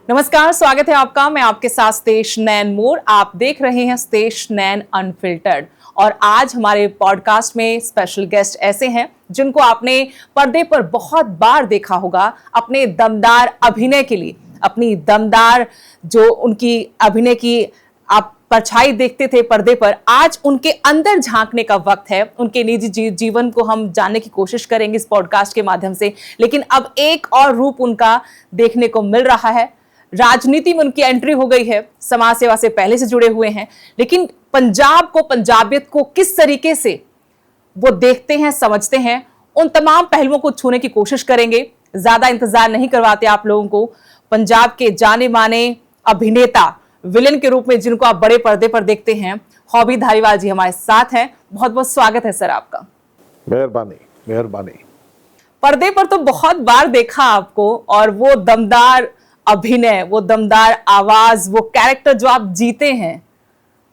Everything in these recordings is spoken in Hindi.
नमस्कार, स्वागत है आपका। मैं आपके साथ सतेश नैन मोर। आप देख रहे हैं सतेश नैन अनफिल्टर्ड। और आज हमारे पॉडकास्ट में स्पेशल गेस्ट ऐसे हैं जिनको आपने पर्दे पर बहुत बार देखा होगा अपने दमदार अभिनय के लिए। अपनी दमदार जो उनकी अभिनय की आप परछाई देखते थे पर्दे पर, आज उनके अंदर झांकने का वक्त है। उनके निजी जीवन को हम जानने की कोशिश करेंगे इस पॉडकास्ट के माध्यम से। लेकिन अब एक और रूप उनका देखने को मिल रहा है। राजनीति में उनकी एंट्री हो गई है। समाज सेवा से पहले से जुड़े हुए हैं, लेकिन पंजाब को, पंजाबियत को किस तरीके से वो देखते हैं, समझते हैं, उन तमाम पहलुओं को छूने की कोशिश करेंगे। ज्यादा इंतजार नहीं करवाते आप लोगों को। पंजाब के जाने माने अभिनेता, विलेन के रूप में जिनको आप बड़े पर्दे पर देखते हैं, हॉबी धारीवाल जी हमारे साथ हैं। बहुत बहुत स्वागत है सर आपका। मेहरबानी मेहरबानी। पर्दे पर तो बहुत बार देखा आपको, और वो दमदार अभिनय, वो दमदार आवाज, वो कैरेक्टर जो आप जीते हैं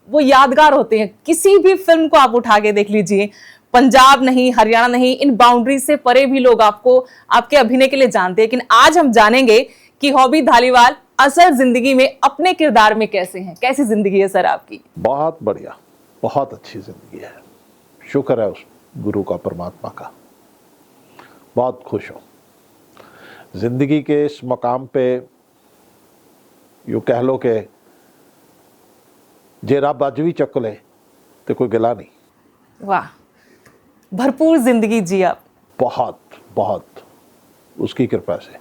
वो यादगार होते हैं। किसी भी फिल्म को आप उठा के देख लीजिए, पंजाब नहीं, हरियाणा नहीं, इन बाउंड्री से परे भी लोग आपको आपके अभिनय के लिए जानते हैं। लेकिन आज हम जानेंगे कि हॉबी धालीवाल असल जिंदगी में अपने किरदार में कैसे हैं। कैसी जिंदगी है सर आपकी? बहुत बढ़िया, बहुत अच्छी जिंदगी है। शुक्र है उस गुरु का, परमात्मा का। बहुत खुश हूं जिंदगी के इस मकाम पे। यूं कह लो कि जे रब अज भी चक ले तो कोई गिला नहीं। वाह, भरपूर जिंदगी जी आप। बहुत बहुत उसकी कृपा से।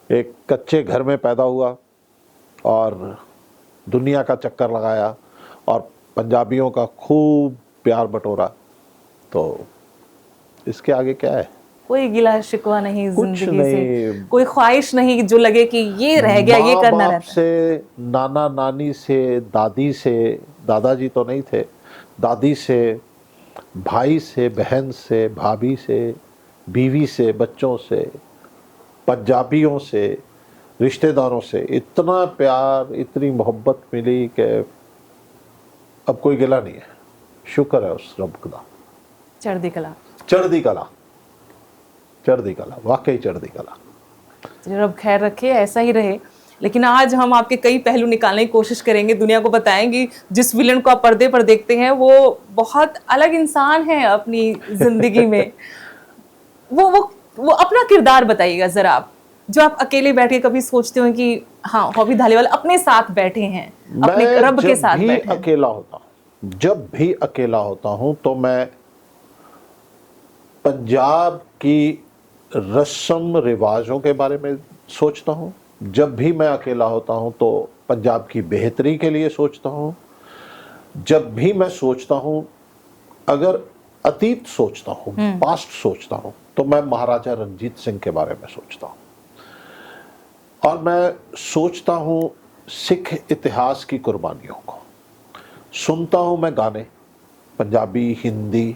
एक कच्चे घर में पैदा हुआ और दुनिया का चक्कर लगाया और पंजाबियों का खूब प्यार बटोरा, तो इसके आगे क्या है? कोई गिला शिकवा नहीं जिंदगी से, कोई ख्वाहिश नहीं जो लगे कि ये रह गया, ये करना रहता है। से, नाना नानी से, दादी से, दादाजी तो नहीं थे, दादी से, भाई से, बहन से, भाभी से, बीवी से, बच्चों से, पंजाबियों से, रिश्तेदारों से इतना प्यार, इतनी मोहब्बत मिली कि अब कोई गिला नहीं है। शुक्र है उस रब का। चढ़दी कला, चढ़दी कला, चढ़दी कला, वाकई चढ़दी कला। रब खैर रखे, ऐसा ही रहे। लेकिन आज हम आपके कई पहलू निकालने की कोशिश करेंगे, दुनिया को बताएंगे जिस विलन को आप पर्दे पर देखते हैं वो बहुत अलग इंसान है अपनी जिंदगी में। वो अपना किरदार बताइएगा जरा आप, जो आप अकेले बैठ के कभी सोचते हो कि हाँ, हॉबी धालीवाल अपने साथ बैठे हैं, अपने रब के साथ बैठे हैं। अकेला होता हूँ, जब भी अकेला होता हूँ तो मैं पंजाब की रस्म रिवाजों के बारे में सोचता हूँ। जब भी मैं अकेला होता हूँ तो पंजाब की बेहतरी के लिए सोचता हूँ। जब भी मैं सोचता हूँ, अगर अतीत सोचता हूँ, पास्ट सोचता हूँ, तो मैं महाराजा रंजीत सिंह के बारे में सोचता हूँ। और मैं सोचता हूँ सिख इतिहास की कुर्बानियों को। सुनता हूँ मैं गाने, पंजाबी, हिंदी,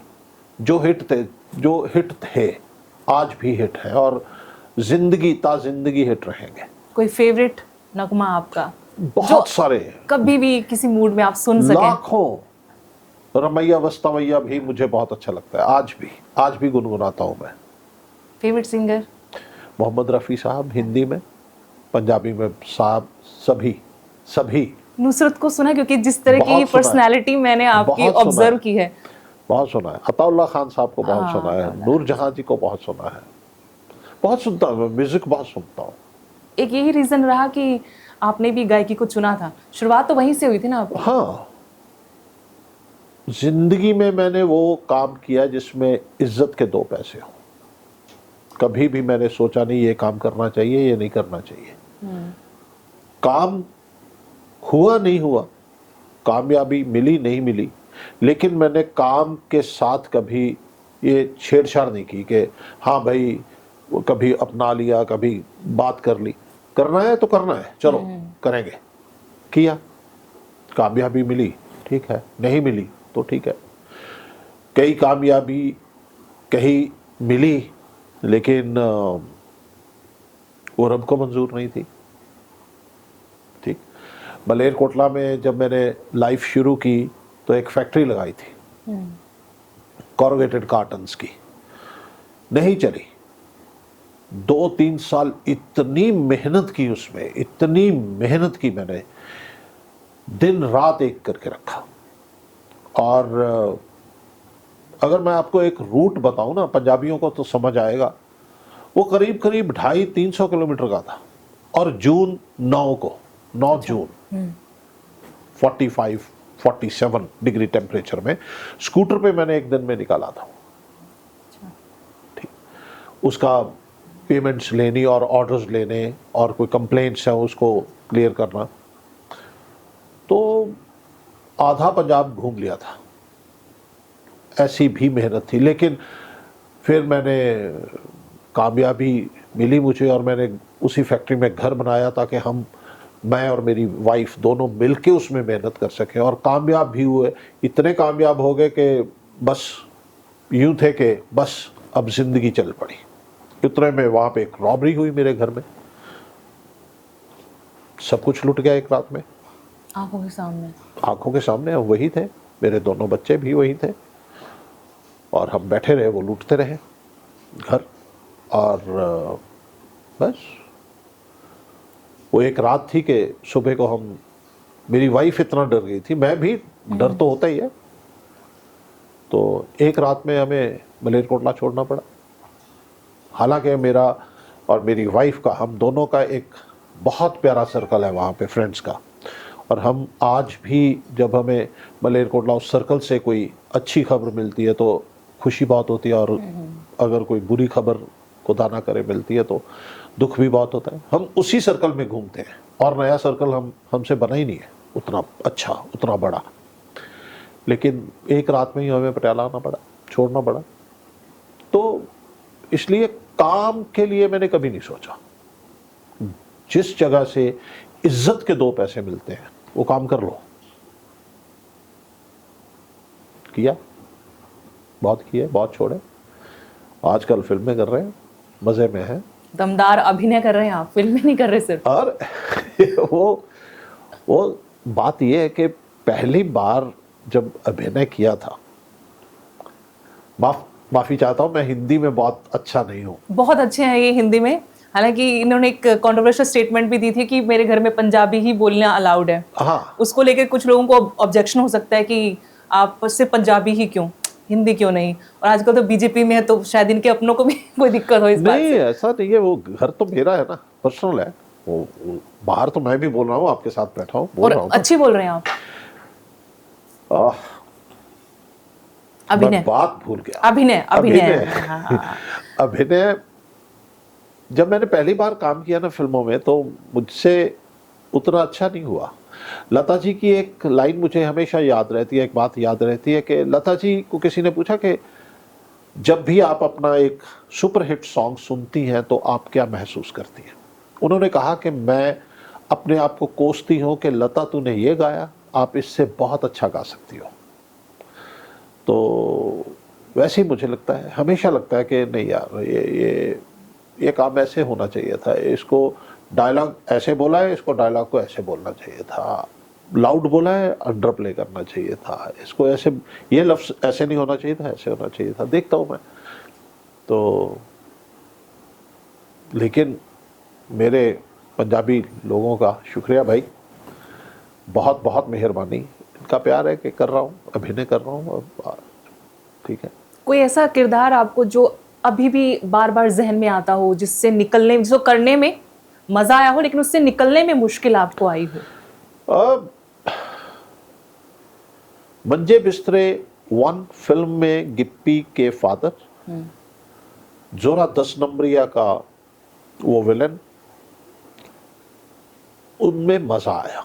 जो हिट थे, आज भी हिट है और जिंदगी ता जिंदगी हिट रहेंगे। कोई फेवरेट नगमा आपका? बहुत सारे, कभी भी किसी मूड में आप सुन सकें। लाखों। रमैया वस्तावैया भी मुझे बहुत अच्छा लगता है, आज भी गुनगुनाता हूँ मैं। Favourite singer? मोहम्मद रफ़ी साहब हिंदी में, पंजाबी में साहब, सभी। नुसरत को सुना, क्योंकि जिस तरह की पर्सनालिटी मैंने आपकी ऑब्जर्व की है, बहुत सुना है। अताउल्लाह खान साहब को बहुत सुना है, नूर जहां जी को बहुत सुना है, बहुत सुनता हूँ, म्यूजिक बहुत सुनता हूँ। एक यही रीजन रहा कि आपने भी गायकी को चुना था? शुरुआत तो वहीं से हुई थी ना आपकी? हाँ, जिंदगी में मैंने वो काम किया जिसमें इज्जत के दो पैसे हों। कभी भी मैंने सोचा नहीं ये काम करना चाहिए, ये नहीं करना चाहिए। काम हुआ नहीं हुआ, कामयाबी मिली नहीं मिली, लेकिन मैंने काम के साथ कभी ये छेड़छाड़ नहीं की कि हाँ भाई वो कभी अपना लिया, कभी बात कर ली। करना है तो करना है, चलो करेंगे। किया, कामयाबी मिली, ठीक है, नहीं मिली तो ठीक है। कई कामयाबी कहीं मिली, लेकिन वो रब को मंजूर नहीं थी। ठीक, मलेरकोटला में जब मैंने लाइफ शुरू की तो एक फैक्ट्री लगाई थी कॉर्रुगेटेड कार्टन्स की, नहीं चली। 2-3 साल इतनी मेहनत की उसमें, इतनी मेहनत की मैंने, दिन रात एक करके रखा। और अगर मैं आपको एक रूट बताऊं ना, पंजाबियों को तो समझ आएगा, वो करीब करीब 250-300 किलोमीटर का था। और जून 9 को, 9 जून 45-47 डिग्री टेम्परेचर में स्कूटर पे मैंने एक दिन में निकाला था। ठीक, उसका पेमेंट्स लेनी और ऑर्डर्स लेने और कोई कंप्लेंट्स है उसको क्लियर करना, तो आधा पंजाब घूम लिया था। ऐसी भी मेहनत थी, लेकिन फिर मैंने कामयाबी मिली मुझे, और मैंने उसी फैक्ट्री में घर बनाया ताकि मैं और मेरी वाइफ दोनों मिलके उसमें मेहनत कर सकें, और कामयाब भी हुए। इतने कामयाब हो गए कि बस यूं थे कि बस अब जिंदगी चल पड़ी। इतने में वहाँ पे एक रॉबरी हुई मेरे घर में, सब कुछ लुट गया एक रात में, आंखों के सामने। आंखों के सामने। वही थे, मेरे दोनों बच्चे भी वही थे, और हम बैठे रहे, वो लूटते रहे घर। और बस वो एक रात थी कि सुबह को मेरी वाइफ इतना डर गई थी, मैं भी, डर तो होता ही है। तो एक रात में हमें मलेरकोटला छोड़ना पड़ा। हालांकि मेरा और मेरी वाइफ का, हम दोनों का एक बहुत प्यारा सर्कल है वहाँ पे फ्रेंड्स का, और हम आज भी जब हमें मलेरकोटला उस सर्कल से कोई अच्छी खबर मिलती है तो खुशी बहुत होती है, और अगर कोई बुरी खबर खुदा ना करे मिलती है तो दुख भी बहुत होता है। हम उसी सर्कल में घूमते हैं, और नया सर्कल हमसे बना ही नहीं है उतना अच्छा, उतना बड़ा। लेकिन एक रात में ही हमें पटियाला आना पड़ा, छोड़ना पड़ा। तो इसलिए काम के लिए मैंने कभी नहीं सोचा। जिस जगह से इज्जत के 2 पैसे मिलते हैं वो काम कर लो। किया, बहुत किए, बहुत छोड़े। आजकल फिल्में कर रहे हैं, मजे में हैं। दमदार अभिनय कर रहे हैं आप, फिल्में नहीं कर रहे सिर्फ। और वो बात ये है कि पहली बार जब अभिनय किया था, माफी चाहता हूँ, मैं हिंदी में बहुत अच्छा नहीं हूँ। बहुत अच्छे हैं ये हिंदी में, हालांकि इन्होंने एक कंट्रोवर्शियल स्टेटमेंट भी दी थी कि मेरे घर में पंजाबी ही बोलना अलाउड है। हाँ, उसको लेकर कुछ लोगों को ऑब्जेक्शन हो सकता है कि आप सिर्फ पंजाबी ही क्यों, हिंदी क्यों नहीं। और आजकल तो बीजेपी में है तो शायद इनके अपनों को भी कोई दिक्कत हो इस बात नहीं, से। ऐसा नहीं है। वो घर तो मेरा है ना, पर्सनल है। वो बाहर तो मैं भी बोल रहा हूँ, आपके साथ बैठा हूँ, बोल और रहा हूँ ना। अच्छी बोल रहे हैं आप। अभिनय, मैं बात भूल गया। अभिनय, अभिनय। अभिनय जब मैंने पहली बार काम किया ना फिल्मों में, तो मुझसे उतना अच्छा नहीं हुआ। लता जी की एक लाइन मुझे हमेशा याद रहती है, एक बात याद रहती है कि लता जी को किसी ने पूछा कि जब भी आप अपना एक सुपरहिट सॉन्ग सुनती हैं तो आप क्या महसूस करती हैं। उन्होंने कहा कि मैं अपने आप को कोसती हूँ कि लता तूने ये गाया, आप इससे बहुत अच्छा गा सकती हो। तो वैसे ही मुझे लगता है, हमेशा लगता है कि नहीं यार, ये काम ऐसे होना चाहिए था, इसको डायलॉग ऐसे बोला है, इसको डायलॉग को ऐसे बोलना चाहिए था, लाउड बोला है, अंडर प्ले करना चाहिए था, इसको ऐसे, ये लफ्ज़ ऐसे नहीं होना चाहिए था, ऐसे होना चाहिए था। देखता हूँ मैं तो, लेकिन मेरे पंजाबी लोगों का शुक्रिया भाई, बहुत बहुत मेहरबानी, इनका प्यार है कि कर रहा हूँ, अभिनय कर रहा हूँ, और ठीक है। कोई ऐसा किरदार आपको जो अभी भी बार बार जहन में आता हो, जिससे निकलने, जिसको करने में मजा आया हो लेकिन उससे निकलने में मुश्किल आपको आई हो? मंजे बिस्तरे 1 फिल्म में गिप्पी के फादर, जोरा 10 नंबरिया का वो विलन, उनमें मजा आया।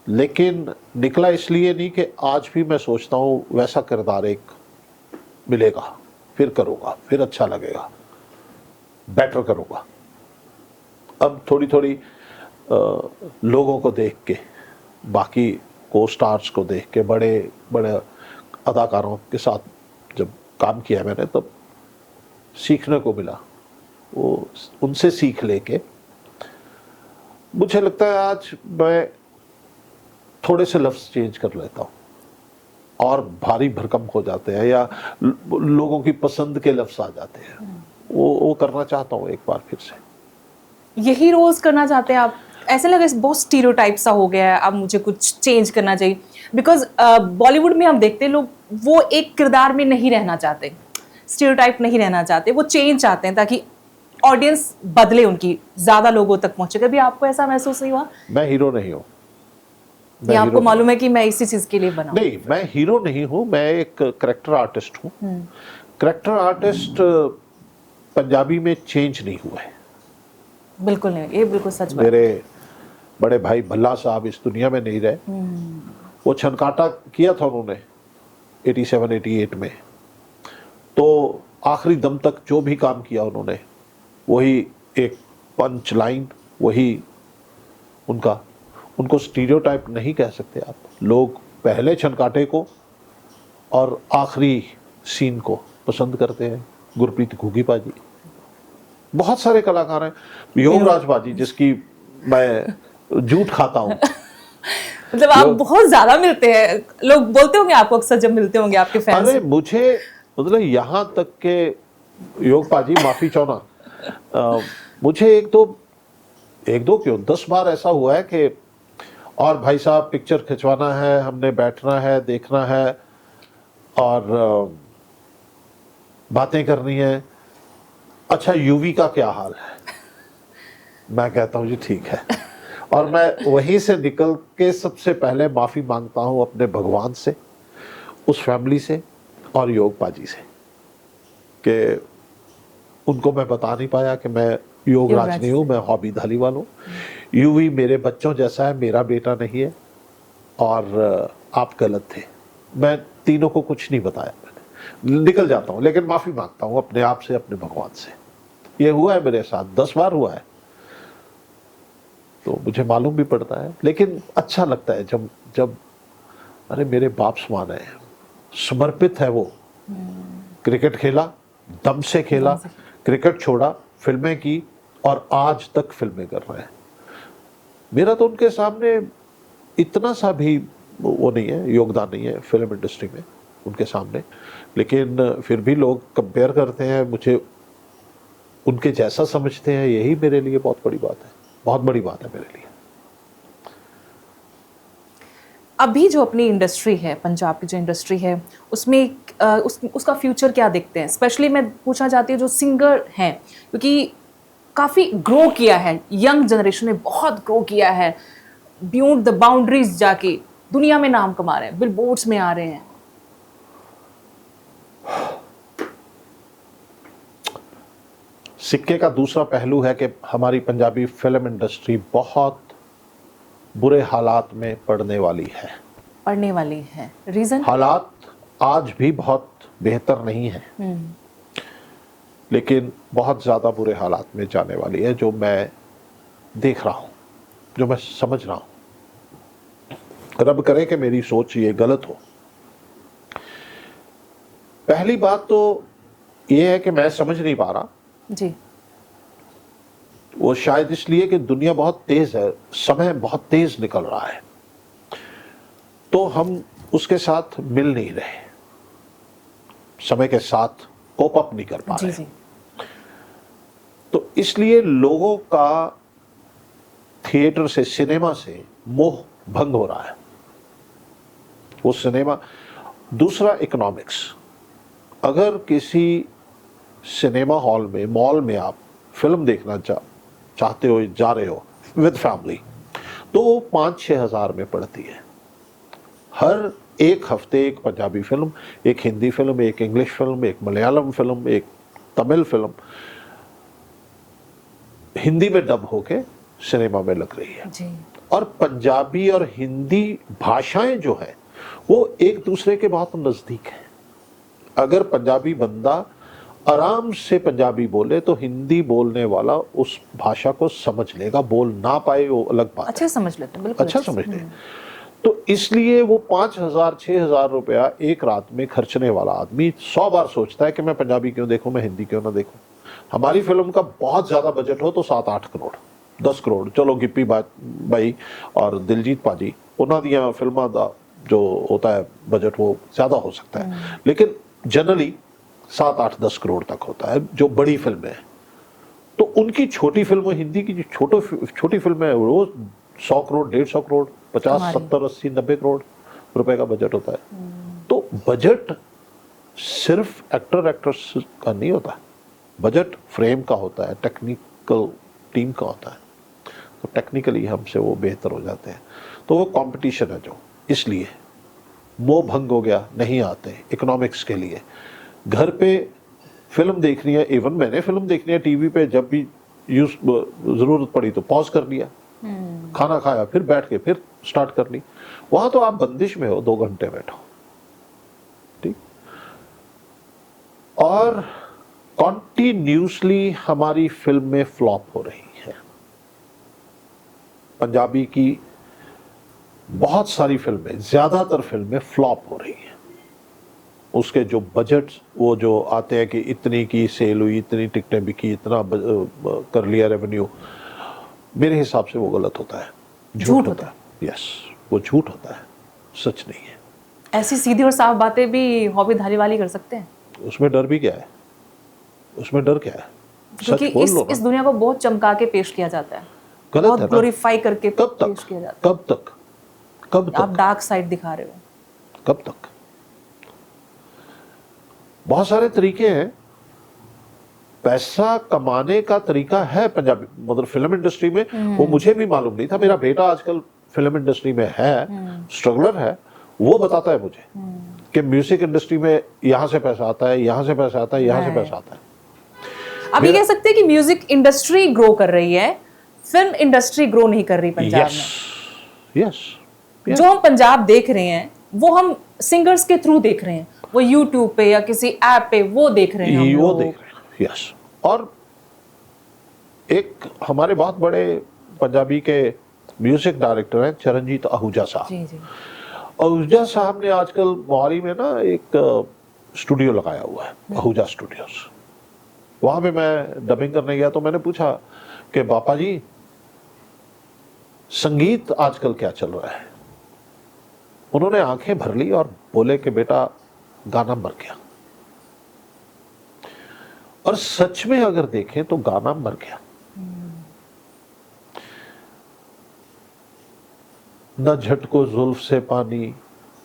लेकिन निकला इसलिए नहीं कि आज भी मैं सोचता हूँ वैसा किरदार एक मिलेगा, फिर करूँगा, फिर अच्छा लगेगा, बेटर करूँगा। अब थोड़ी थोड़ी लोगों को देख के, बाकी को स्टार्स को देख के, बड़े बड़े अदाकारों के साथ जब काम किया मैंने, तब सीखने को मिला। वो उनसे सीख लेके मुझे लगता है आज मैं थोड़े से लफ्ज़ चेंज कर लेता हूँ और भारी भरकम हो जाते हैं, या लोगों की पसंद के लफ्ज़ आ जाते हैं। वो वो करना चाहता हूँ एक बार फिर से। यही रोज करना चाहते हैं आप? ऐसे लगे बहुत स्टीरियोटाइप सा हो गया है, अब मुझे कुछ चेंज करना चाहिए? बिकॉज बॉलीवुड में हम देखते हैं लोग वो एक किरदार में नहीं रहना चाहते, स्टीरियोटाइप नहीं रहना चाहते, वो चेंज चाहते हैं ताकि ऑडियंस बदले, उनकी ज्यादा लोगों तक पहुंचे। कभी आपको ऐसा महसूस नहीं हुआ? मैं हीरो नहीं हूँ। ये आपको मालूम है कि मैं इसी चीज के लिए बना? नहीं, मैं हीरो नहीं हूँ, मैं एक करेक्टर आर्टिस्ट हूँ। करेक्टर आर्टिस्ट पंजाबी में चेंज नहीं हुआ है। बिल्कुल नहीं, ये बिल्कुल सच बात। मेरे बड़े भाई भल्ला साहब इस दुनिया में नहीं रहे। वो छनकाटा किया था उन्होंने 87-88 में, तो आखिरी दम तक जो भी काम किया उन्होंने वही एक पंच लाइन, वही उनको स्टीरियोटाइप नहीं कह सकते आप। लोग पहले छनकाटे को और आखिरी सीन को पसंद करते हैं। गुरप्रीत घुगी पाजी, बहुत सारे कलाकार हैं, योगराज बाजी जिसकी मैं झूठ खाता हूँ। मतलब आप बहुत ज्यादा मिलते हैं, लोग बोलते होंगे आपको अक्सर जब मिलते होंगे आपके फैंस। अरे मुझे मतलब यहाँ तक के योग पाजी माफी चाहना, मुझे एक दो क्यों 10 बार ऐसा हुआ है कि और भाई साहब पिक्चर खिंचवाना है, हमने बैठना है, देखना है और बातें करनी है। अच्छा यूवी का क्या हाल है? मैं कहता हूँ जी ठीक है, और मैं वहीं से निकल के सबसे पहले माफी मांगता हूँ अपने भगवान से, उस फैमिली से और योग पाजी से कि उनको मैं बता नहीं पाया कि मैं योगराज नहीं हूँ, मैं हॉबी धालीवाल हूँ। यूवी मेरे बच्चों जैसा है, मेरा बेटा नहीं है, और आप गलत थे। मैं तीनों को कुछ नहीं बताया, मैंने निकल जाता हूँ, लेकिन माफी मांगता हूँ अपने आप से, अपने भगवान से। ये हुआ है मेरे साथ 10 बार हुआ है, तो मुझे मालूम भी पड़ता है, लेकिन अच्छा लगता है जब अरे मेरे बाप समान है, समर्पित है वो। क्रिकेट खेला, दम से खेला, क्रिकेट छोड़ा, फिल्में की और आज तक फिल्में कर रहे हैं। मेरा तो उनके सामने इतना सा भी वो नहीं है, योगदान नहीं है फिल्म इंडस्ट्री में उनके सामने, लेकिन फिर भी लोग कंपेयर करते हैं, मुझे उनके जैसा समझते हैं। यही मेरे लिए बहुत बड़ी बात है, बहुत बड़ी बात है मेरे लिए। अभी जो अपनी इंडस्ट्री है, पंजाब की जो इंडस्ट्री है, उसमें उसका फ्यूचर क्या देखते हैं? स्पेशली मैं पूछना चाहती हूँ जो सिंगर हैं, क्योंकि काफ़ी ग्रो किया है, यंग जनरेशन ने बहुत ग्रो किया है, बियॉन्ड द बाउंड्रीज जाके दुनिया में नाम कमा रहे हैं, बिलबोर्ड्स में आ रहे हैं। सिक्के का दूसरा पहलू है कि हमारी पंजाबी फिल्म इंडस्ट्री बहुत बुरे हालात में पड़ने वाली है। रीजन? हालात आज भी बहुत बेहतर नहीं है, लेकिन बहुत ज़्यादा बुरे हालात में जाने वाली है, जो मैं देख रहा हूँ, जो मैं समझ रहा हूँ। रब करे कि मेरी सोच ये गलत हो। पहली बात तो ये है कि मैं समझ नहीं पा रहा जी। वो शायद इसलिए कि दुनिया बहुत तेज है, समय बहुत तेज निकल रहा है, तो हम उसके साथ मिल नहीं रहे, समय के साथ कोप अप नहीं कर पा रहे। जी। तो इसलिए लोगों का थिएटर से, सिनेमा से मोह भंग हो रहा है। वो सिनेमा, दूसरा इकोनॉमिक्स। अगर किसी सिनेमा हॉल में, मॉल में आप फिल्म देखना चाहते हो, जा रहे हो विद फैमिली, तो 5-6 हज़ार में पड़ती है। हर एक हफ्ते एक पंजाबी फिल्म, एक हिंदी फिल्म, एक इंग्लिश फिल्म, एक मलयालम फिल्म, एक तमिल फिल्म हिंदी में डब होके सिनेमा में लग रही है जी। और पंजाबी और हिंदी भाषाएं जो है वो एक दूसरे के बहुत नज़दीक हैं। अगर पंजाबी बंदा आराम से पंजाबी बोले तो हिंदी बोलने वाला उस भाषा को समझ लेगा, बोल ना पाए वो अलग बात। अच्छा समझ लेते हैं, बिल्कुल अच्छा समझ लेते। तो इसलिए वो 5,000-6,000 रुपया एक रात में खर्चने वाला आदमी 100 बार सोचता है कि मैं पंजाबी क्यों देखूं, मैं हिंदी क्यों ना देखूं। हमारी फिल्म का बहुत ज्यादा बजट हो तो 7-8 करोड़, 10 करोड़, चलो गिप्पी भाई और दिलजीत पाजी उन्हों दियां फिल्मां दा जो होता है बजट वो ज्यादा हो सकता है, लेकिन जनरली 7-8-10 करोड़ तक होता है जो बड़ी फिल्में हैं। उनकी छोटी फिल्म, हिंदी की जो छोटी फिल्म है, रोज 100 करोड़, 150 करोड़, 50, 70, 80, 90 करोड़ रुपए का बजट होता है। तो बजट सिर्फ एक्ट्रेस का नहीं होता, बजट फ्रेम का होता है, टेक्निकल टीम का होता है। तो टेक्निकली हमसे वो बेहतर हो जाते हैं। तो वो कंपटीशन है जो, इसलिए मोह भंग हो गया, नहीं आते इकोनॉमिक्स के लिए। घर पे फिल्म देखनी है, इवन मैंने फिल्म देखनी है टीवी पे, जब भी जरूरत पड़ी तो पॉज कर लिया, खाना खाया, फिर बैठ के फिर स्टार्ट कर ली। वहां तो आप बंदिश में हो, 2 घंटे बैठो, ठीक। और कॉन्टिन्यूसली हमारी फिल्म में फ्लॉप हो रही है। पंजाबी की बहुत सारी फिल्में, ज्यादातर फिल्में फ्लॉप हो रही हैं। उसके जो बजट वो जो आते हैं कि इतनी की सेल हुई, इतनी टिकटें बिकी, इतना कर लिया रेवेन्यू, मेरे हिसाब से वो गलत होता है, झूठ होता है। यस, वो झूठ होता है, सच नहीं है। ऐसी सीधी और साफ बातें भी हॉबी धारीवाली कर सकते हैं। उसमें डर भी क्या है, उसमें डर क्या है? क्योंकि इस दुनिया को बहुत चमका के पेश किया जाता है, गलत बहुत है ना? ग्लोरीफाई करके कब पेश किया जाता है। कब तक आप डार्क साइड दिखा रहे हो। कब तक? बहुत सारे तरीके हैं, पैसा कमाने का तरीका है पंजाबी मतलब फिल्म इंडस्ट्री में। वो मुझे भी मालूम नहीं था, मेरा बेटा आजकल फिल्म इंडस्ट्री में है, स्ट्रगलर है, वो बताता है मुझे कि म्यूजिक इंडस्ट्री में यहां से पैसा आता है, यहां से पैसा आता है, यहां से पैसा आता है। आप ये कह सकते हैं कि म्यूजिक इंडस्ट्री ग्रो कर रही है, फिल्म इंडस्ट्री ग्रो नहीं कर रही पंजाब में। यस, जो हम पंजाब देख रहे हैं वो हम सिंगर्स के थ्रू देख रहे हैं, वो यूट्यूब पे या किसी ऐप पे वो देख रहे हैं, वो देख रहे हैं। यस, और एक हमारे बहुत बड़े पंजाबी के म्यूजिक डायरेक्टर हैं चरणजीत आहूजा साहब। जी जी। आहूजा साहब ने आजकल मोहाली में ना एक स्टूडियो लगाया हुआ है, आहूजा स्टूडियोज। वहां पे मैं डबिंग करने गया तो मैंने पूछा कि बापा जी संगीत आजकल क्या चल रहा है? उन्होंने आंखें भर ली और बोले कि बेटा गाना मर गया। और सच में अगर देखें तो गाना मर गया। न झटको जुल्फ से पानी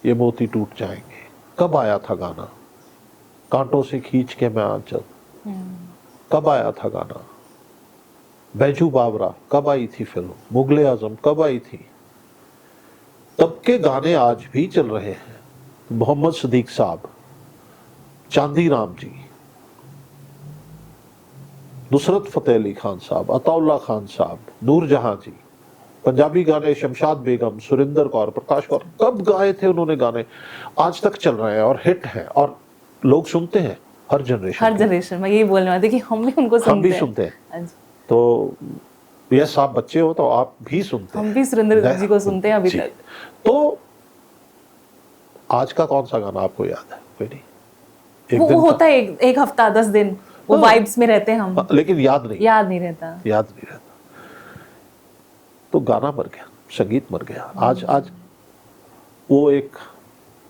ये मोती टूट जाएंगे, कब आया था गाना? कांटों से खींच के मैं आंचल, कब आया था गाना? बैजू बावरा कब आई थी फिल्म? मुगले आजम कब आई थी? तब के गाने आज भी चल रहे हैं। मोहम्मद सदीक साहब, चांदी राम जी, नुसरत फतेह अली खान साहब, अताउल्ला खान साहब, नूरजहां जी, पंजाबी गाने शमशाद बेगम, सुरिंदर कौर, प्रकाश कौर, कब गाए थे उन्होंने गाने? आज तक चल रहे हैं और हिट हैं और लोग सुनते हैं, हर जनरेशन। मैं यही बोलने वाली थी कि हम भी उनको सुनते हैं। तो यस, आप बच्चे हो तो आप भी सुनते हैं, हम भी सुरेंद्र जी को सुनते हैं अभी तक। तो आज का कौन सा गाना आपको याद है? कोई नहीं। वो होता है एक हफ्ता 10 दिन वो वाइब्स में रहते हैं हम, लेकिन याद नहीं रहता। तो गाना मर गया, संगीत मर गया। आज वो एक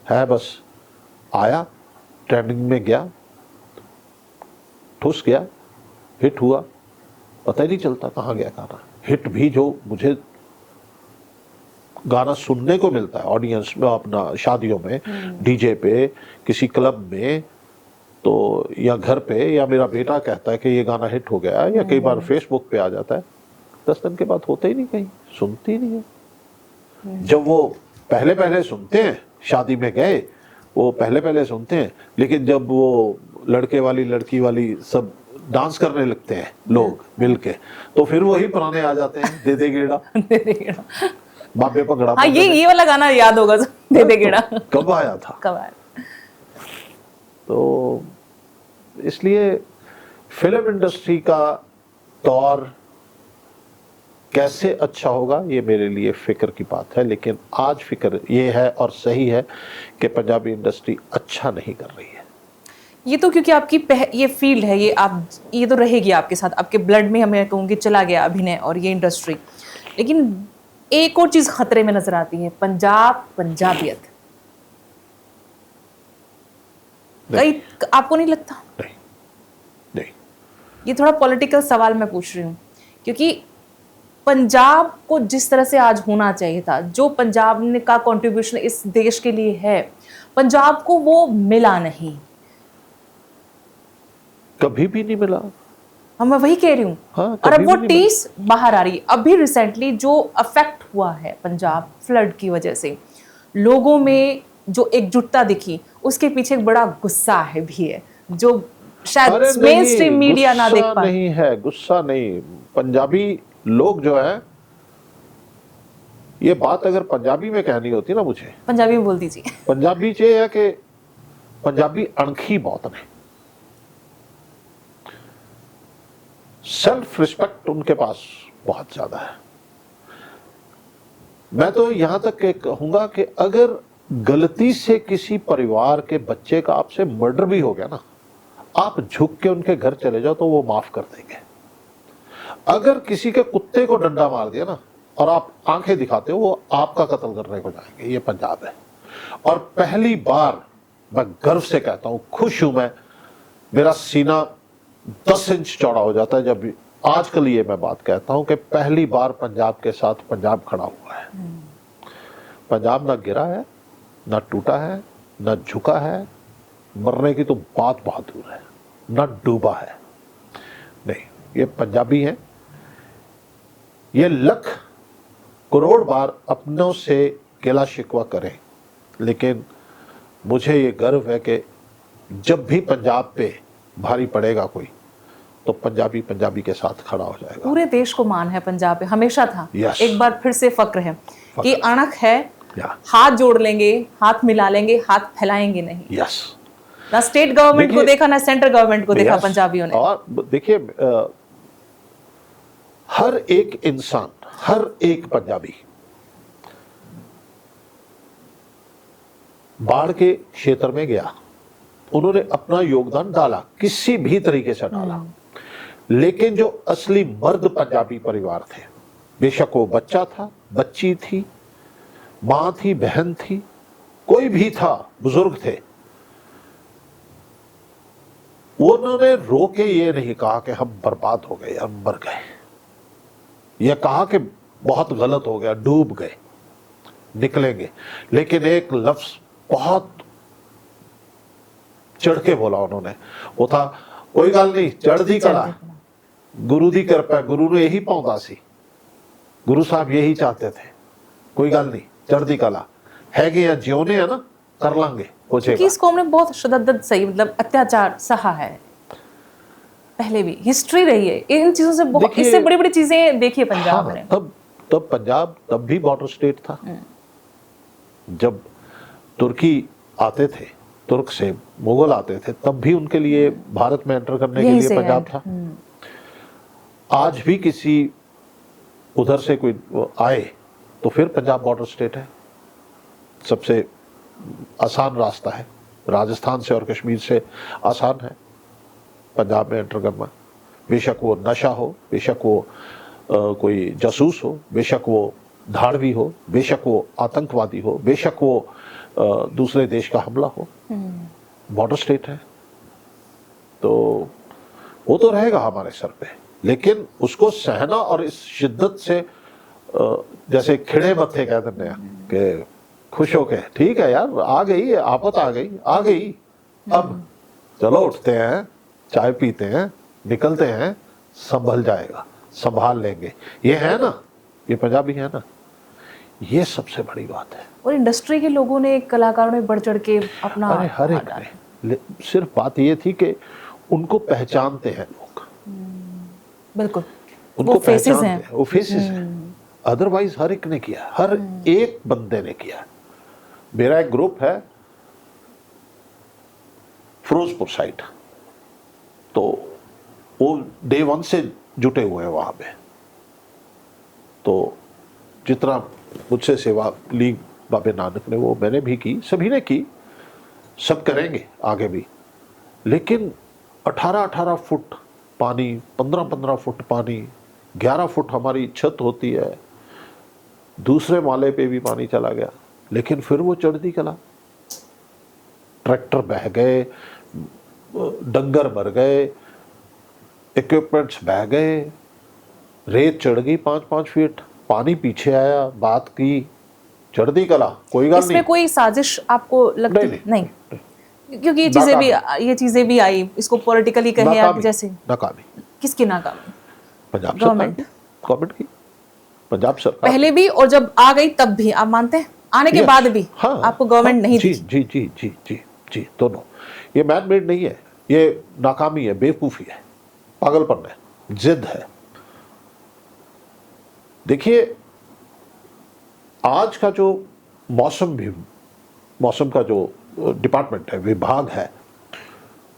है, बस आया, ट्रेंडिंग में गया, ठुस गया, हिट हुआ, पता ही नहीं चलता कहाँ गया गाना। हिट भी जो मुझे गाना सुनने को मिलता है ऑडियंस में, अपना शादियों में, डीजे पे, किसी क्लब में, तो या घर पे, या मेरा बेटा कहता है कि ये गाना हिट हो गया, या कई बार फेसबुक पे आ जाता है, 10 दिन के बाद होता ही नहीं, कहीं सुनती नहीं है। जब वो पहले सुनते हैं, शादी में गए वो पहले सुनते हैं, लेकिन जब वो लड़के वाली लड़की वाली सब डांस करने लगते हैं लोग मिलके, तो फिर वही पुराने आ जाते हैं, दे दे गेड़ा बाबे पकड़ा। हाँ, ये वाला गाना याद होगा, दे दे गेड़ा। कब आया था? तो इसलिए फिल्म इंडस्ट्री का दौर कैसे अच्छा होगा, ये मेरे लिए फिक्र की बात है। लेकिन आज फिक्र ये है और सही है कि पंजाबी इंडस्ट्री अच्छा नहीं कर रही है। ये तो क्योंकि आपकी ये फील्ड है, ये तो रहेगी आपके साथ, आपके ब्लड में, हमें कहूँगी चला गया अभिनय और ये इंडस्ट्री। लेकिन एक और चीज खतरे में नजर आती है, पंजाबियत। आपको नहीं लगता? नहीं, ये थोड़ा पॉलिटिकल सवाल मैं पूछ रही हूँ, क्योंकि पंजाब को जिस तरह से आज होना चाहिए था, जो पंजाब ने का कंट्रीब्यूशन इस देश के लिए है, पंजाब को वो मिला नहीं। कभी भी नहीं मिला। हाँ, मैं वही कह रही हूँ। हाँ, और अब कभी वो भी नहीं टीस बाहर आ रही है। अभी रिसेंटली जो अफेक्ट हुआ है पंजाब फ्लड की वजह से, लोगों में जो एकजुटता दिखी, उसके पीछे एक बड़ा गुस्सा है भी है, जो शायद मेन स्ट्रीम मीडिया ना देख पाए। नहीं है, गुस्सा नहीं। पंजाबी लोग जो है, ये बात अगर पंजाबी में कहनी होती ना मुझे, पंजाबी में बोल दीजिए। पंजाबी च है कि पंजाबी अणखी बहुत ने, सेल्फ रिस्पेक्ट उनके पास बहुत ज्यादा है। मैं तो यहां तक के कहूंगा कि अगर गलती से किसी परिवार के बच्चे का आपसे मर्डर भी हो गया ना, आप झुक के उनके घर चले जाओ तो वो माफ कर देंगे। अगर किसी के कुत्ते को डंडा मार दिया ना और आप आंखें दिखाते हो, वो आपका कत्ल करने को जाएंगे। ये पंजाब है। और पहली बार मैं गर्व से कहता हूं, खुश हूं मैं, मेरा सीना 10 इंच चौड़ा हो जाता है जब भी आजकल ये मैं बात कहता हूं कि पहली बार पंजाब के साथ पंजाब खड़ा हुआ है। पंजाब ना गिरा है, ना टूटा है, ना झुका है, मरने की तो बात बहुत दूर है, ना डूबा है। नहीं, ये पंजाबी हैं। ये लख करोड़ बार अपनों से गिला शिकवा करें, लेकिन मुझे ये गर्व है कि जब भी पंजाब पे भारी पड़ेगा कोई, तो पंजाबी पंजाबी के साथ खड़ा हो जाएगा। पूरे देश को मान है पंजाब पे, हमेशा था। Yes. एक बार फिर से फक्र है कि अणख है। Yeah. हाथ जोड़ लेंगे, हाथ मिला लेंगे, हाथ फैलाएंगे नहीं। यस। ना स्टेट गवर्नमेंट को देखा, ना सेंट्रल गवर्नमेंट को देखा Yes. पंजाबियों ने। और देखिए, हर एक इंसान, हर एक पंजाबी बाढ़ के क्षेत्र में गया, उन्होंने अपना योगदान डाला, किसी भी तरीके से डाला। लेकिन जो असली मर्द पंजाबी परिवार थे, बेशक वो बच्चा था, बच्ची थी, मां थी, बहन थी, कोई भी था, बुजुर्ग थे, उन्होंने रो के ये नहीं कहा कि हम बर्बाद हो गए, हम मर गए। यह कहा कि बहुत गलत हो गया, डूब गए, निकलेंगे। लेकिन एक लफ्ज बहुत चढ़ के बोला उन्होंने, वो था, कोई गल नहीं, चढ़दी कला गुरु दी कृपा, गुरु ने यही पाउंदा सी, गुरु साहब यही चाहते थे, कोई गल नहीं, चढ़दी कला हैगे या जियोने है ना, कर लांगे, हो जाएगा। इस कौम ने बहुत शदद सही, मतलब अत्याचार सहा है, पहले भी हिस्ट्री रही है इन चीजों से। बहुत इससे बड़ी बड़ी चीजें देखी है पंजाब हाँ, ने। तब पंजाब तब भी बॉर्डर स्टेट था। जब तुर्की आते थे, तुर्क से मुगल आते थे, तब भी उनके लिए भारत में एंटर करने के लिए पंजाब था। आज भी किसी उधर से कोई आए तो फिर पंजाब बॉर्डर स्टेट है, सबसे आसान रास्ता है। राजस्थान से और कश्मीर से आसान है पंजाब में एंटर करना। बेशक वो नशा हो, बेशक वो कोई जासूस हो, बेशक वो धाड़वी हो, बेशक वो आतंकवादी हो, बेशक वो दूसरे देश का हमला हो, बॉर्डर स्टेट है। तो वो तो रहेगा हमारे सर पे, लेकिन उसको सहना और इस शिद्दत से, जैसे खिड़े मत्थे कह देते हैं कि खुश होके, ठीक है यार, आ गई आफत, आ गई, अब चलो उठते हैं, चाय पीते हैं, निकलते हैं, संभल जाएगा, संभाल लेंगे। ये है ना, ये पंजाबी है ना, ये सबसे बड़ी बात है। और इंडस्ट्री के लोगों ने, कलाकारों ने बढ़ चढ़ के अपना, अरे हर एक ने, सिर्फ बात ये थी कि उनको पहचानते हैं लोग, बिल्कुल, उनको वो फेसेस पहचानते हैं, हैं, वो फेसेस हैं। अदरवाइज हर एक ने किया, हर एक बंदे ने किया। मेरा एक ग्रुप है फिरोजपुर साइड, तो वो डे 1 से जुटे हुए हैं वहां पे। तो जितना मुझसे सेवा ली बाबे नानक ने, वो मैंने भी की, सभी ने की, सब करेंगे आगे भी। लेकिन 18-18 फुट पानी, 15-15 फुट पानी, 11 फुट हमारी छत होती है, दूसरे माले पे भी पानी चला गया। लेकिन फिर वो चढ़ती कला, ट्रैक्टर बह गए, डंगर मर गए, इक्विपमेंट्स बह गए, रेत चढ़ गई 5-5 फीट, पानी पीछे आया, बात की, चढ़ दी कला, कोई गल इसमें नहीं। कोई साजिश आपको लगती? नहीं, क्योंकि ये चीजें भी आई, इसको पॉलिटिकली कहे या जैसे नाकामी। किसकी नाकामी? पंजाब गवर्नमेंट गवर्नमेंट की, पंजाब सरकार पहले भी और जब आ गई तब भी, आप मानते हैं आने के बाद भी आपको गवर्नमेंट नहीं जी दिखी? जी जी जी जी जी दोनों। ये मैन मेड नहीं है, ये नाकामी है, बेवकूफ़ी है, पागलपन है, जिद है। देखिए आज का जो मौसम का जो डिपार्टमेंट है, विभाग है,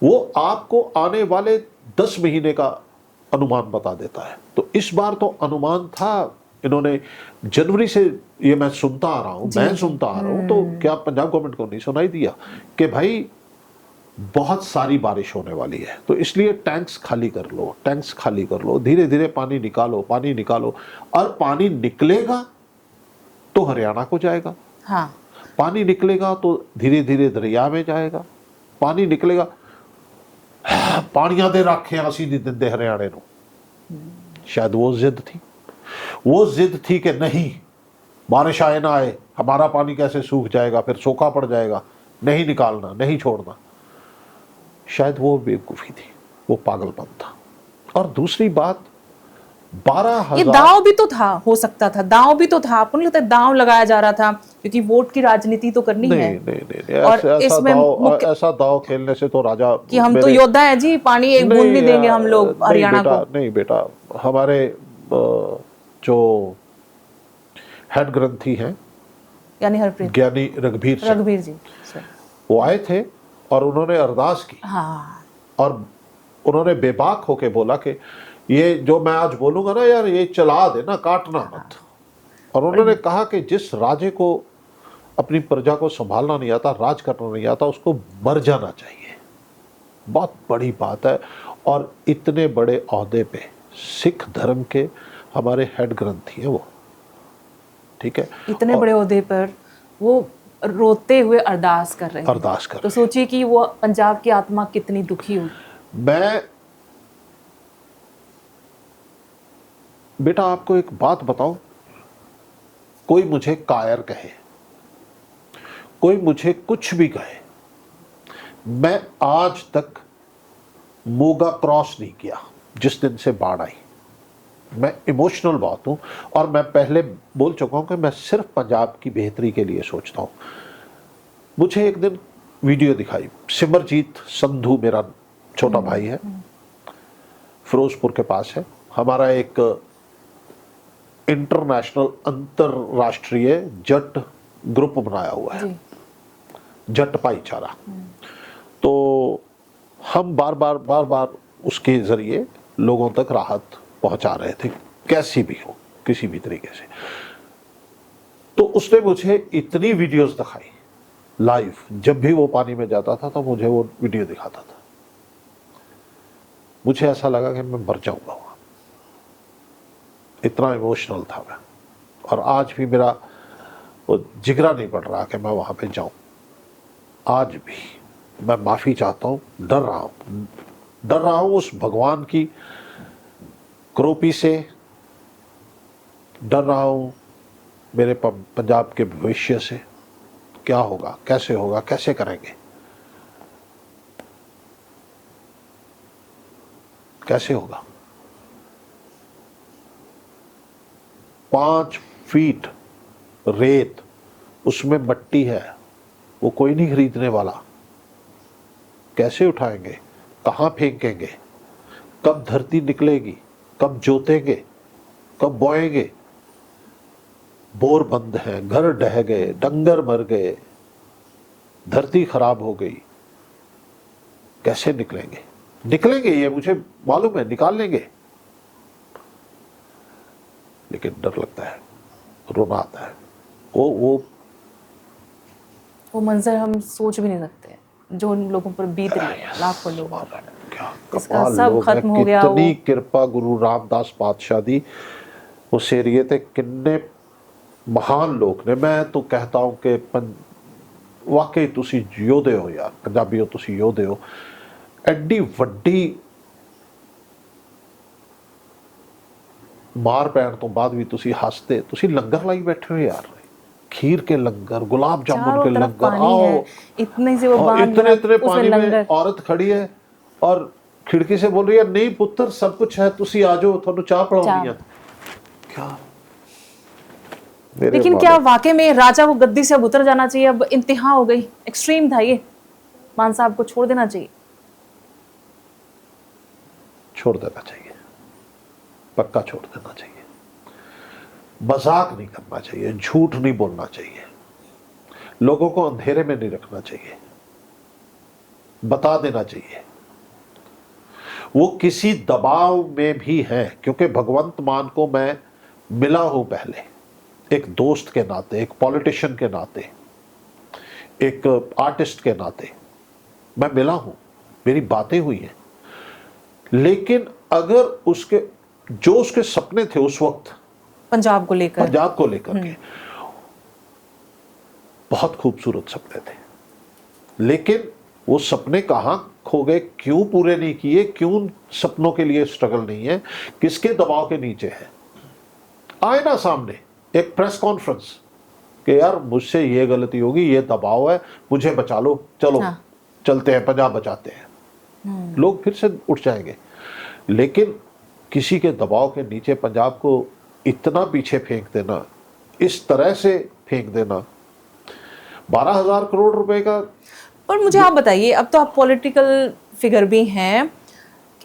वो आपको आने वाले 10 महीने का अनुमान बता देता है। तो इस बार तो अनुमान था, इन्होंने जनवरी से, ये मैं सुनता आ रहा हूं, तो क्या पंजाब गवर्नमेंट को नहीं सुनाई दिया कि भाई बहुत सारी बारिश होने वाली है, तो इसलिए टैंक्स खाली कर लो, धीरे धीरे पानी निकालो, और पानी निकलेगा तो हरियाणा को जाएगा, हाँ, पानी निकलेगा तो धीरे धीरे दरिया में जाएगा, पानी निकलेगा, पानियां दे रखे असी नहीं दिंदे हरियाणे को। शायद वो जिद थी कि नहीं, बारिश आए ना आए, हमारा पानी कैसे सूख जाएगा, फिर सूखा पड़ जाएगा, नहीं निकालना, नहीं छोड़ना। शायद वो बेवकूफ़ी थी, वो पागलपन था। और दूसरी बात, 12,000, ये दांव भी तो था, हो सकता था, दांव भी तो था, आपको नहीं लगता दांव लगाया जा रहा था, क्योंकि वोट की राजनीति तो करनी है। नहीं, और इसमें ऐसा दांव खेलने से तो राजा कि हम तो योद्धा है जी, पानी एक बूंद नहीं देंगे हम लोग हरियाणा को। नहीं बेटा, हमारे जो हेड ग्रंथी हैं, यानी हरप्रीत, ज्ञानी रघुबीर जी, वो आए थे और उन्होंने अरदास की, हाँ, और उन्होंने बेबाक होके बोला कि ये जो मैं आज बोलूंगा ना यार, ये चला देना, काटना मत। और उन्होंने कहा कि जिस राजे को अपनी प्रजा को संभालना नहीं आता, राज करना नहीं आता, उसको मर जाना चाहिए। बहुत बड़ी बात है। और इतने बड़े ओहदे पे सिख धर्म के हमारे हेड ग्रंथी हैं वो, ठीक है, इतने बड़े ओहदे पर वो रोते हुए अरदास कर रहे हैं, तो सोचिए कि वो पंजाब की आत्मा कितनी दुखी होगी। मैं बेटा आपको एक बात बताऊं, कोई मुझे कायर कहे, कोई मुझे कुछ भी कहे, मैं आज तक मोगा क्रॉस नहीं किया जिस दिन से बाढ़ आई। मैं इमोशनल बहुत हूं, और मैं पहले बोल चुका हूं कि मैं सिर्फ पंजाब की बेहतरी के लिए सोचता हूं। मुझे एक दिन वीडियो दिखाई, सिमरजीत संधू मेरा छोटा भाई है, फिरोजपुर के पास है, हमारा एक इंटरनेशनल अंतरराष्ट्रीय जट ग्रुप बनाया हुआ है, जट भाईचारा। तो हम बार बार उसके जरिए लोगों तक राहत पहुंचा रहे थे, कैसी भी हो, किसी भी तरीके से। तो उसने मुझे इतनी वीडियोस दिखाई लाइव, जब भी वो पानी में जाता था तो मुझे वो वीडियो दिखाता था। मुझे ऐसा लगा कि मैं मर जाऊंगा वहां, इतना इमोशनल था मैं। और आज भी मेरा वो जिगरा नहीं पड़ रहा कि मैं वहां पे जाऊं। आज भी मैं माफी चाहता हूं, डर रहा हूं उस भगवान की क्रोपी से, डर रहा हूं मेरे पंजाब के भविष्य से। क्या होगा, कैसे होगा, कैसे करेंगे, कैसे होगा। 5 फीट रेत, उसमें मट्टी है, वो कोई नहीं खरीदने वाला। कैसे उठाएंगे, कहाँ फेंकेंगे, कब धरती निकलेगी, कब जोतेंगे, कब बोएंगे। बोर बंद है, घर ढह गए, डंगर मर गए, धरती खराब हो गई। कैसे निकलेंगे ये मुझे मालूम है, निकाल लेंगे, लेकिन डर लगता है, रोना आता है। वो मंजर हम सोच भी नहीं सकते जो उन लोगों पर बीत रही है, लाखों लोगों पर। इसका सब खत्म हो गया। कितनी कृपा गुरु रामदास पातशाह दी उस एरिए ते, किन्ने महान लोग ने। मैं तो कहता हूं कि वाकई तुसी योधे हो यार, पंजाबी हो, तुसी योधे हो। एड्डी वड्डी ਮਾਰ ਪੈਣ ਤੋਂ ਬਾਅਦ ਵੀ ਤੁਸੀਂ ਹੱਸਦੇ, ਤੁਸੀਂ ਲੰਗਰ ਲਾਈ ਬੈਠੇ ਹੋ यार, खीर के लंगर, गुलाब जामुन चारों के तरफ लंगर, पानी आओ है, इतने से वो और बांध इतने इतने उसमें पानी में लंगर। औरत खड़ी है और खिड़की से बोल रही है नहीं पुत्र सब कुछ है, तुसी आ जाओ, थानू चाह पिलाउणी है। क्या मेरे लेकिन मालिक। क्या वाकई में राजा को गद्दी से अब उतर जाना चाहिए? अब इंतहा हो गई, एक्सट्रीम था ये, मान साहब को छोड़ देना चाहिए? छोड़ देना चाहिए, पक्का छोड़ देना चाहिए। मजाक नहीं करना चाहिए, झूठ नहीं बोलना चाहिए, लोगों को अंधेरे में नहीं रखना चाहिए, बता देना चाहिए। वो किसी दबाव में भी है, क्योंकि भगवंत मान को मैं मिला हूं पहले, एक दोस्त के नाते, एक पॉलिटिशियन के नाते, एक आर्टिस्ट के नाते मैं मिला हूं, मेरी बातें हुई हैं। लेकिन अगर उसके जो उसके सपने थे उस वक्त पंजाब को लेकर के बहुत खूबसूरत सपने थे, लेकिन वो सपने कहां खो गए, क्यों पूरे नहीं किए, क्यों सपनों के लिए स्ट्रगल नहीं है, किसके दबाव के नीचे है? आए ना सामने एक प्रेस कॉन्फ्रेंस कि यार मुझसे ये गलती होगी, ये दबाव है, मुझे बचा लो, चलो हाँ। चलते हैं, पंजाब बचाते हैं। लोग फिर से उठ जाएंगे। लेकिन किसी के दबाव के नीचे पंजाब को इतना पीछे फेंक देना, इस तरह से फेंक देना, 12,000 करोड़ रुपए का। पर मुझे आप बताइए, अब तो आप पॉलिटिकल फिगर भी हैं,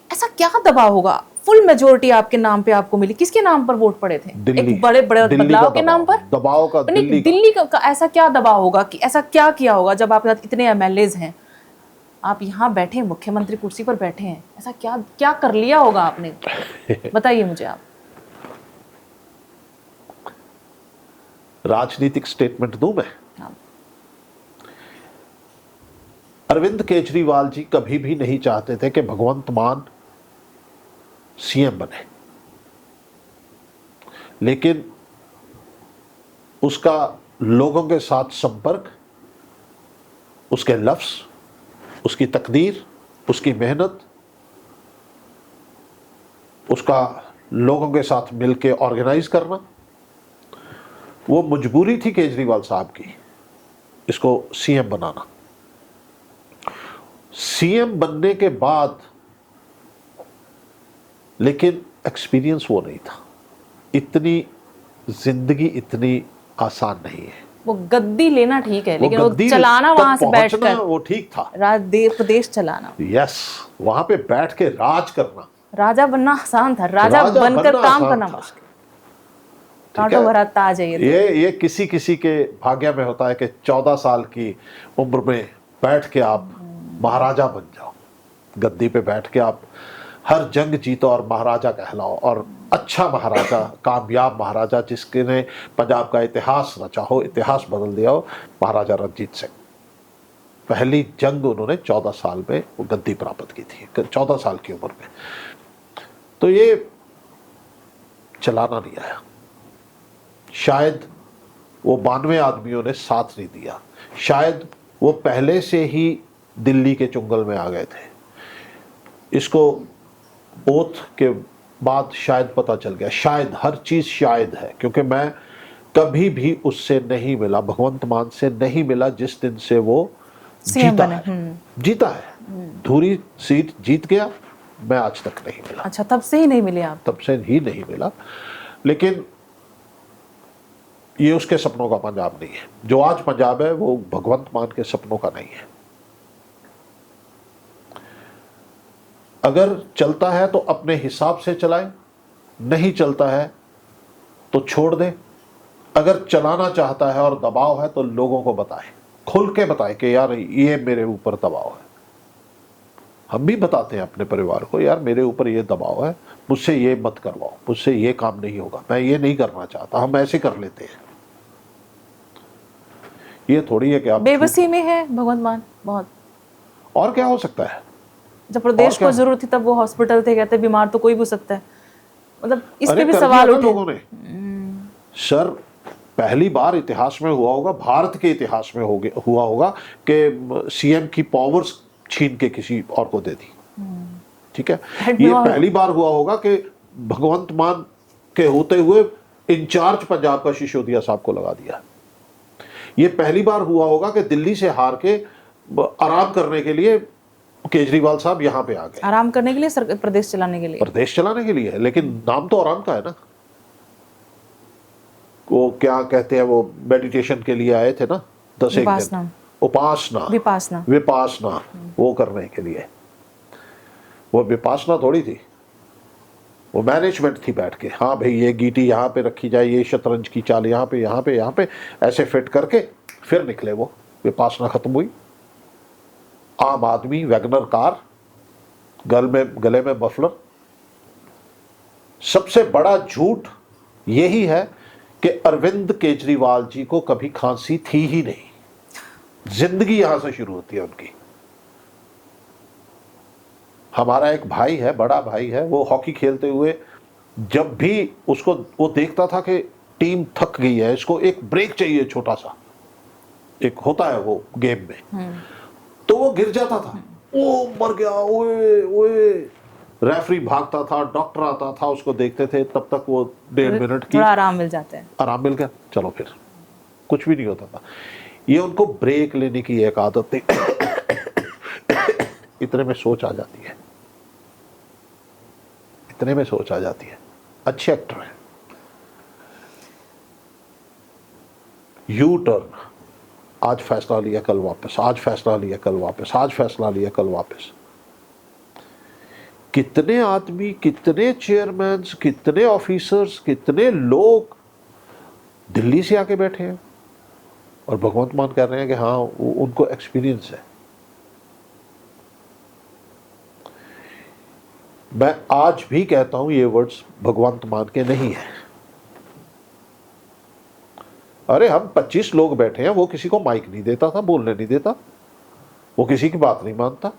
ऐसा क्या दबाव होगा? फुल मेजोरिटी आपके नाम पे आपको मिली, किसके नाम पर वोट पड़े थे? दिल्ली, एक बड़े बड़े दिल्ली बदलाव का के नाम पर? दबाव का नहीं, दिल्ली का ऐसा क्या दबाव होगा कि ऐसा क्या किया होगा जब आपके साथ इतने एमएलएज हैं, आप यहाँ बैठे हैं, मुख्यमंत्री कुर्सी पर बैठे हैं, ऐसा क्या क्या कर लिया होगा आपने? बताइए मुझे आप। राजनीतिक स्टेटमेंट दूं मैं? हाँ। अरविंद केजरीवाल जी कभी भी नहीं चाहते थे कि भगवंत मान सीएम बने, लेकिन उसका लोगों के साथ संपर्क, उसके लफ्ज, उसकी तकदीर, उसकी मेहनत, उसका लोगों के साथ मिलकर ऑर्गेनाइज करना, वो मजबूरी थी केजरीवाल साहब की इसको सीएम बनाना। सीएम बनने के बाद लेकिन एक्सपीरियंस वो नहीं था, इतनी जिंदगी इतनी आसान नहीं है। वो गद्दी लेना ठीक है, लेकिन वो गद्दी चलाना तक वहां से पहुंचना बैठकर, वो ठीक था। प्रदेश चलाना, यस, वहां पे बैठ के राज करना, राजा बनना आसान था, राजा बनकर काम आसान करना था। मुश्किल। कांटों भरा ताज है ये किसी किसी के भाग्य में होता है कि 14 साल की उम्र में बैठ के आप महाराजा बन जाओ, गद्दी पे बैठ के आप हर जंग जीतो और महाराजा कहलाओ, और अच्छा महाराजा, कामयाब महाराजा जिसके ने पंजाब का इतिहास रचा हो, इतिहास बदल दिया हो, महाराजा रणजीत सिंह। पहली जंग उन्होंने 14 साल में वो गद्दी प्राप्त की थी, 14 साल की उम्र में। तो ये चलाना नहीं आया, शायद वो 92 आदमियों ने साथ नहीं दिया, शायद वो पहले से ही दिल्ली के चुंगल में आ गए थे। इसको ओथ के बाद शायद पता चल गया, शायद, हर चीज शायद है, क्योंकि मैं कभी भी उससे नहीं मिला, भगवंत मान से नहीं मिला जिस दिन से वो जीता है, धूरी सीट जीत गया, मैं आज तक नहीं मिला। अच्छा, तब से ही नहीं मिले आप? तब से ही नहीं मिला। लेकिन ये उसके सपनों का पंजाब नहीं है, जो आज पंजाब है वो भगवंत मान के सपनों का नहीं है। अगर चलता है तो अपने हिसाब से चलाए, नहीं चलता है तो छोड़ दे। अगर चलाना चाहता है और दबाव है तो लोगों को बताए, खुल के बताए कि यार ये मेरे ऊपर दबाव है। हम भी बताते हैं अपने परिवार को, यार मेरे ऊपर ये दबाव है, मुझसे ये मत करवाओ, मुझसे ये काम नहीं होगा, मैं ये नहीं करना चाहता। हम ऐसे कर लेते हैं, ये थोड़ी है कि आप बेबसी में है भगवंत मान बहुत। और क्या हो सकता है? जब प्रदेश को जरूरत थी तब वो हॉस्पिटल थे, कहते बीमार तो कोई भी हो सकता है, मतलब इस पे भी सवाल उठे लोगों ने। सर, पहली बार इतिहास में हुआ होगा, भारत के इतिहास में हुआ होगा कि सीएम की पावर्स छीन के किसी और को दे दी। ठीक है, ये पहली बार हुआ होगा कि भगवंत मान के होते हुए इंचार्ज पंजाब का सिसोदिया साहब को लगा दिया। ये पहली बार हुआ होगा कि दिल्ली से हार के आराम करने के लिए केजरीवाल साहब यहां पे आ गए। आराम करने के लिए, प्रदेश चलाने के लिए? प्रदेश चलाने के लिए है, लेकिन नाम तो आराम का है ना। वो क्या कहते हैं, वो मेडिटेशन के लिए आए थे ना 10 एक दिन, विपासना वो करने के लिए। वो विपासना थोड़ी थी, वो मैनेजमेंट थी बैठ के। हाँ भाई, ये गीटी यहाँ पे रखी जाए, ये शतरंज की चाल यहाँ पे यहाँ पे यहाँ पे ऐसे फिट करके फिर निकले। वो विपासना खत्म हुई। आम आदमी, वैगनर कार, गले में मफलर। सबसे बड़ा झूठ यही है कि अरविंद केजरीवाल जी को कभी खांसी थी ही नहीं। जिंदगी यहां से शुरू होती है उनकी। हमारा एक भाई है, बड़ा भाई है, वो हॉकी खेलते हुए जब भी उसको वो देखता था कि टीम थक गई है, इसको एक ब्रेक चाहिए, छोटा सा एक होता है वो गेम में, तो वो गिर जाता था, ओ मर गया, ओए ओए। रेफरी भागता था, डॉक्टर आता था, उसको देखते थे, तब तक वो 1.5 मिनट की आराम मिल जाता है, आराम मिल गया, चलो फिर कुछ भी नहीं होता था। ये उनको ब्रेक लेने की एक आदत थी। इतने में सोच आ जाती है, इतने में सोच आ जाती है। अच्छे एक्टर हैं। यू टर्न, आज फैसला लिया कल वापस, आज फैसला लिया कल वापस, आज फैसला लिया कल वापस। कितने आदमी, कितने चेयरमैन, कितने ऑफिसर्स, कितने लोग दिल्ली से आके बैठे हैं और भगवंत मान कह रहे हैं कि हाँ उनको एक्सपीरियंस है। मैं आज भी कहता हूं ये वर्ड्स भगवंत मान के नहीं है। अरे हम 25 लोग बैठे हैं, वो किसी को माइक नहीं देता था, बोलने नहीं देता, वो किसी की बात नहीं मानता।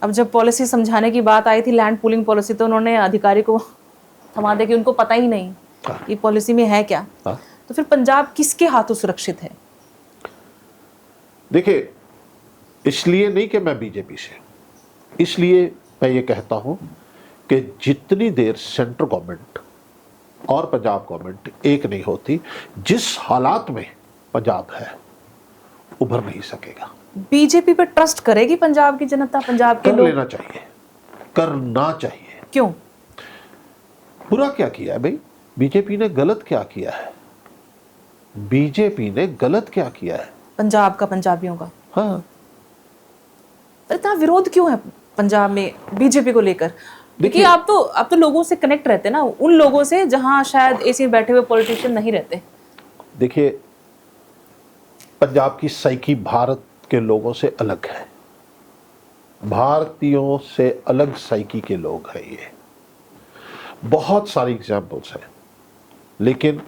अब जब पॉलिसी समझाने की बात आई थी, लैंड पूलिंग पॉलिसी, तो उन्होंने अधिकारी को थमा दिया कि उनको पता ही नहीं ये पॉलिसी में है क्या। तो फिर पंजाब किसके हाथों सुरक्षित है? देखिए, इसलिए नहीं कि मैं बीजेपी से, इसलिए मैं ये कहता हूं कि जितनी देर सेंट्रल गवर्नमेंट और पंजाब गवर्नमेंट एक नहीं होती, जिस हालात में पंजाब है उभर नहीं सकेगा। बीजेपी पे ट्रस्ट करेगी पंजाब की जनता, पंजाब के लोग? लेना चाहिए, करना चाहिए। क्यों? बुरा क्या किया है भाई? बीजेपी ने गलत क्या किया है? बीजेपी ने गलत क्या किया है? पंजाब का, पंजाबियों का। हाँ, इतना विरोध क्यों है पंजाब में बीजेपी को लेकर? देखिए, आप तो लोगों से कनेक्ट रहते ना, उन लोगों से जहां शायद एसी में बैठे हुए पॉलिटिशियन नहीं रहते। देखिए, पंजाब की साइकी भारत के लोगों से अलग है, भारतीयों से अलग साइकी के लोग हैं ये। बहुत सारी एग्जाम्पल्स हैं, लेकिन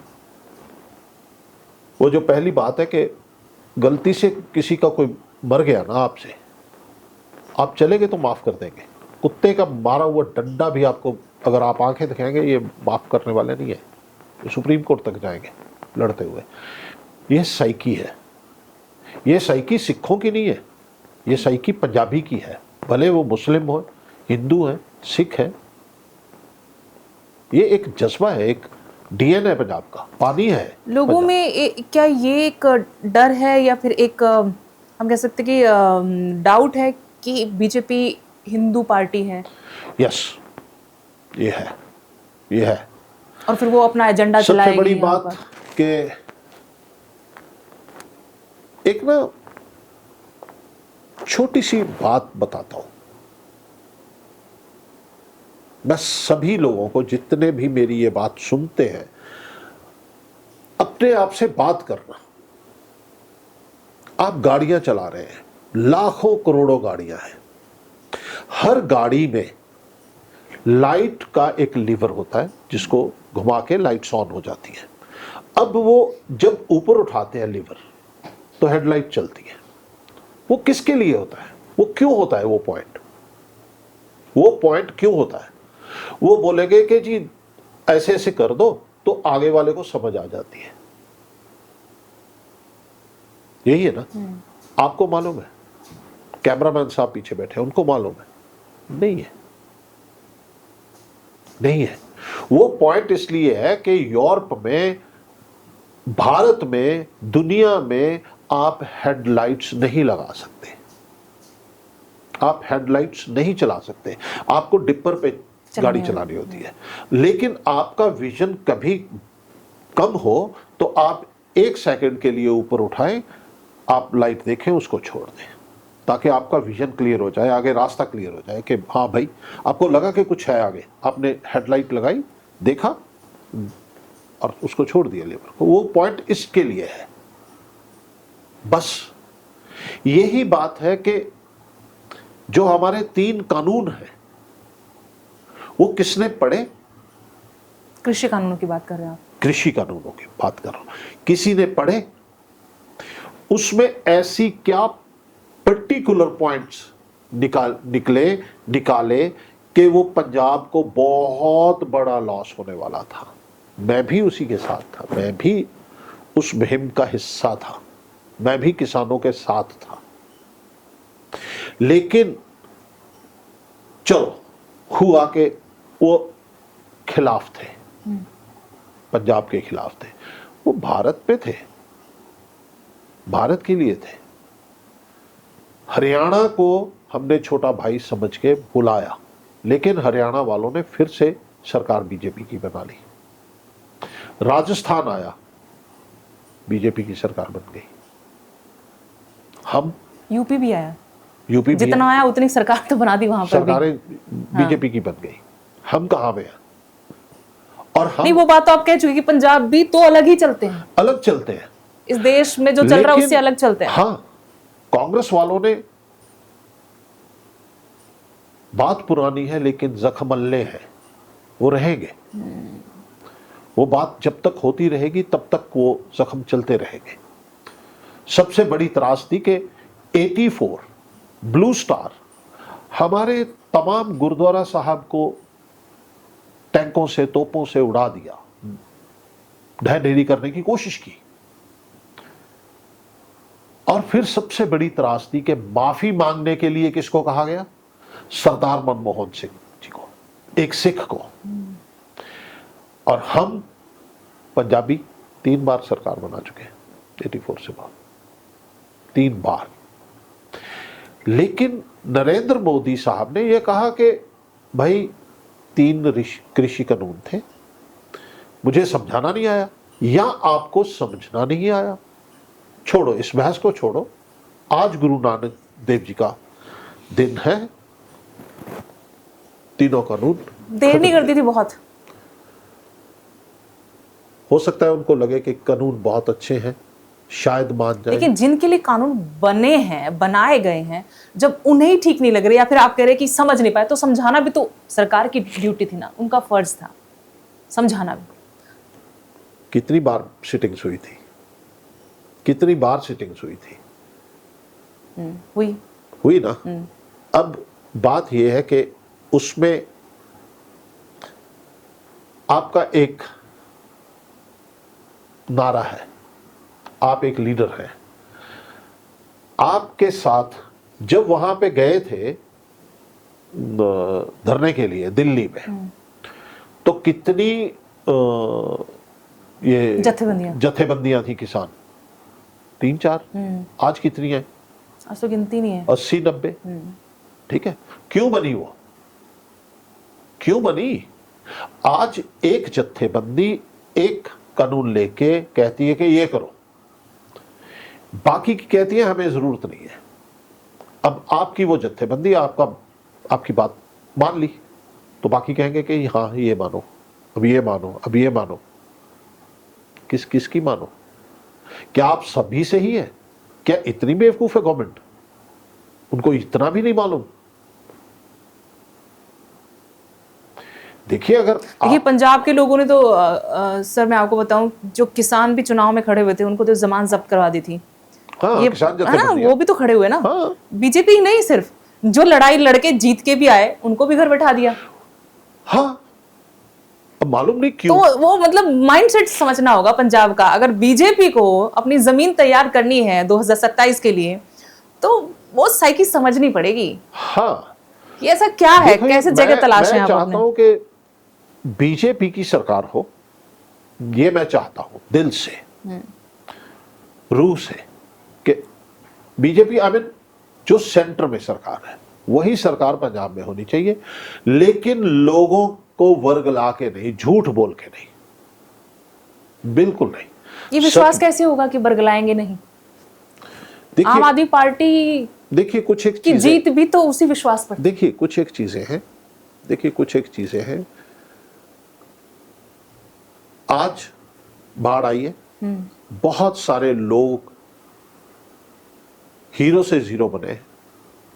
वो जो पहली बात है कि गलती से किसी का कोई मर गया ना आपसे, आप चले गए तो माफ कर देंगे। कुत्ते का मारा हुआ डंडा भी आपको, अगर आप आंखें दिखाएंगे, ये माफ करने वाले नहीं है, ये सुप्रीम कोर्ट तक जाएंगे लड़ते हुए। ये साइकी है, ये साइकी सिखों की नहीं है, ये साइकी पंजाबी की है, भले वो मुस्लिम हो, हिंदू है, सिख है। ये एक जज्बा है, एक डीएनए पंजाब का, पानी है लोगों में। क्या ये एक डर है या फिर एक हम कह सकते कि डाउट है कि बीजेपी हिंदू पार्टी है? यस, ये है, ये है। और फिर वो अपना एजेंडा चलाएगी। सबसे बड़ी बात कि एक ना छोटी सी बात बताता हूं, मैं सभी लोगों को, जितने भी मेरी ये बात सुनते हैं, अपने आप से बात करना। आप गाड़ियां चला रहे हैं, लाखों करोड़ों गाड़ियां हैं, हर गाड़ी में लाइट का एक लीवर होता है जिसको घुमा के लाइट्स ऑन हो जाती है। अब वो जब ऊपर उठाते हैं लीवर तो हेडलाइट चलती है। वो किसके लिए होता है? वो क्यों होता है? वो पॉइंट क्यों होता है? वो बोलेंगे कि जी ऐसे ऐसे कर दो तो आगे वाले को समझ आ जाती है। यही है ना? आपको मालूम है? कैमरामैन साहब पीछे बैठे हैं, उनको मालूम है? नहीं है, नहीं है। वो पॉइंट इसलिए है कि यूरोप में, भारत में, दुनिया में आप हेडलाइट्स नहीं लगा सकते, आप हेडलाइट्स नहीं चला सकते, आपको डिपर पे गाड़ी चलानी होती है। लेकिन आपका विजन कभी कम हो तो आप 1 सेकंड के लिए ऊपर उठाएं, आप लाइट देखें, उसको छोड़ दें, ताकि आपका विजन क्लियर हो जाए, आगे रास्ता क्लियर हो जाए कि हाँ भाई, आपको लगा कि कुछ है आगे, आपने हेडलाइट लगाई, देखा और उसको छोड़ दिया लेबर को। वो पॉइंट इसके लिए है। बस यही बात है कि जो हमारे 3 कानून हैं वो किसने पढ़े? कृषि कानूनों की बात कर रहे हैं आप? कृषि कानूनों की बात कर रहा हूं। किसी ने पढ़े? उसमें ऐसी क्या पर्टिकुलर पॉइंट्स निकाले कि वो पंजाब को बहुत बड़ा लॉस होने वाला था। मैं भी उसी के साथ था, मैं भी उस मुहिम का हिस्सा था, मैं भी किसानों के साथ था। लेकिन चलो, हुआ कि वो खिलाफ थे, पंजाब के खिलाफ थे, वो भारत पे थे, भारत के लिए थे। हरियाणा को हमने छोटा भाई समझ के बुलाया, लेकिन हरियाणा वालों ने फिर से सरकार बीजेपी की बना ली। राजस्थान आया, बीजेपी की सरकार बन गई। हम यूपी भी आया, यूपी जितना आया उतनी सरकार तो बना दी वहां पर भी। सरकारें बीजेपी की बन गई। हम कहां में हैं? और हम नहीं, वो बात तो आप कह चुके कि पंजाब भी तो अलग ही चलते हैं, अलग चलते हैं, इस देश में जो चल रहा है उससे अलग चलते हैं। हाँ, कांग्रेस वालों ने, बात पुरानी है लेकिन जख्म अल्ले हैं, वो रहेंगे। वो बात जब तक होती रहेगी तब तक वो जख्म चलते रहेंगे। सबसे बड़ी त्रासदी के 84 ब्लू स्टार हमारे तमाम गुरुद्वारा साहब को टैंकों से, तोपों से उड़ा दिया, ढह ढेरी करने की कोशिश की। और फिर सबसे बड़ी त्रासदी के माफी मांगने के लिए किसको कहा गया? सरदार मनमोहन सिंह जी को, एक सिख को। और हम पंजाबी 3 बार सरकार बना चुके हैं 84 से बाद, 3 बार। लेकिन नरेंद्र मोदी साहब ने यह कहा कि भाई 3 कृषि कानून थे, मुझे समझाना नहीं आया या आपको समझना नहीं आया। छोड़ो, इस बहस को छोड़ो। आज गुरु नानक देव जी का दिन है, तीनों कानून देर नहीं करती थी बहुत। हो सकता है उनको लगे कि कानून बहुत अच्छे हैं, शायद मान जाए। लेकिन जिनके लिए कानून बने हैं, बनाए गए हैं, जब उन्हें ठीक नहीं लग रही या फिर आप कह रहे हैं कि समझ नहीं पाए, तो समझाना भी तो सरकार की ड्यूटी थी ना, उनका फर्ज था समझाना भी। कितनी बार सिटिंग्स हुई थी, कितनी बार सिटिंग्स हुई थी? हुई ना। अब बात यह है कि उसमें आपका एक नारा है, आप एक लीडर हैं। आपके साथ जब वहां पे गए थे धरने के लिए दिल्ली में, तो कितनी ये जत्थेबंदियां थी किसान? 3-4। आज कितनी है? आज तो गिनती नहीं है। 80-90। ठीक है, क्यों बनी वो? क्यों बनी? आज एक जत्थेबंदी एक कानून लेके कहती है कि ये करो, बाकी की कहती है हमें जरूरत नहीं है। अब आपकी वो जत्थेबंदी आपकी बात मान ली, तो बाकी कहेंगे कि हाँ ये मानो, अब ये मानो, अब ये मानो। किसकी मानो? क्या आप सभी से ही है? क्या इतनी बेवकूफ है गवर्नमेंट? उनको इतना भी नहीं मालूम? देखिए, देखिए पंजाब के लोगों ने तो सर मैं आपको बताऊं, जो किसान भी चुनाव में खड़े हुए थे उनको तो जमानत जब्त करवा दी थी। हाँ, ये वो भी तो खड़े हुए ना। हाँ। बीजेपी ही नहीं, सिर्फ जो लड़ाई लड़के जीत के भी आए उनको भी घर बैठा दिया। हाँ, अब मालूम नहीं क्यों। तो वो मतलब माइंडसेट समझना होगा पंजाब का। अगर बीजेपी को अपनी जमीन तैयार करनी है 2027 के लिए, तो वो साइकी समझनी पड़ेगी। हाँ, ये ऐसा क्या है, कैसे जगह तलाश है? मैं चाहता हूं कि बीजेपी की सरकार हो, ये मैं चाहता हूं दिल से, रूह से, कि बीजेपी आई मीन जो सेंटर में सरकार है वही सरकार पंजाब में होनी चाहिए, लेकिन लोगों को वर्ग ला के नहीं, झूठ बोल के नहीं, बिल्कुल नहीं। ये विश्वास कैसे होगा कि बरगलाएंगे नहीं? आम आदमी पार्टी देखिए कुछ एक की जीत भी तो उसी विश्वास पर। देखिए कुछ एक चीजें हैं, आज बाढ़ आई है, बहुत सारे लोग हीरो से जीरो बने,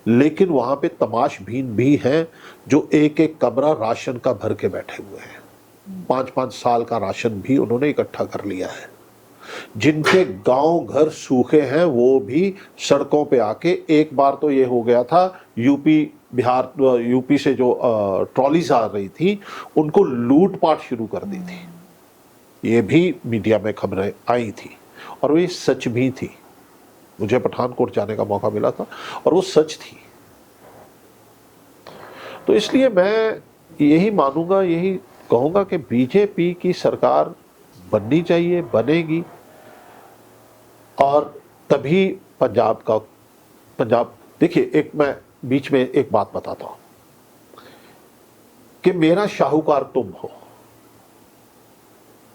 लेकिन वहां पे तमाशबीन भी हैं जो एक एक कमरा राशन का भर के बैठे हुए हैं, 5-5 साल का राशन भी उन्होंने इकट्ठा कर लिया है। जिनके गांव घर सूखे हैं वो भी सड़कों पे आके, एक बार तो ये हो गया था यूपी से जो ट्रॉलीज आ रही थी उनको लूटपाट शुरू कर दी थी, ये भी मीडिया में खबरें आई थी और वो सच भी थी। मुझे पठानकोट जाने का मौका मिला था और वो सच थी। तो इसलिए मैं यही मानूंगा, यही कहूंगा कि बीजेपी की सरकार बननी चाहिए, बनेगी, और तभी पंजाब देखिए, एक मैं बीच में एक बात बताता हूं कि मेरा शाहूकार तुम हो,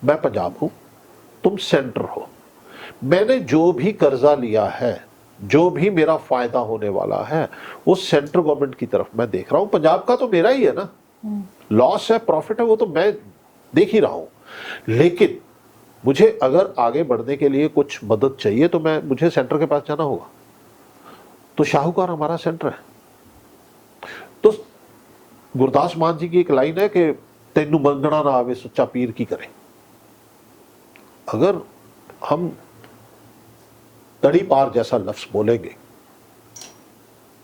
मैं पंजाब हूं, तुम सेंटर हो। मैंने जो भी कर्जा लिया है, जो भी मेरा फायदा होने वाला है, वो सेंट्रल गवर्नमेंट की तरफ मैं देख रहा हूं। पंजाब का तो मेरा ही है ना, लॉस है प्रॉफिट है वो तो मैं देख ही रहा हूं, लेकिन मुझे अगर आगे बढ़ने के लिए कुछ मदद चाहिए तो मुझे सेंटर के पास जाना होगा। तो शाहूकार हमारा सेंटर है। तो गुरदास मान जी की एक लाइन है कि तेनू मंगना ना आवे सच्चा पीर की करे। अगर हम तड़ी पार जैसा लफ्ज बोलेंगे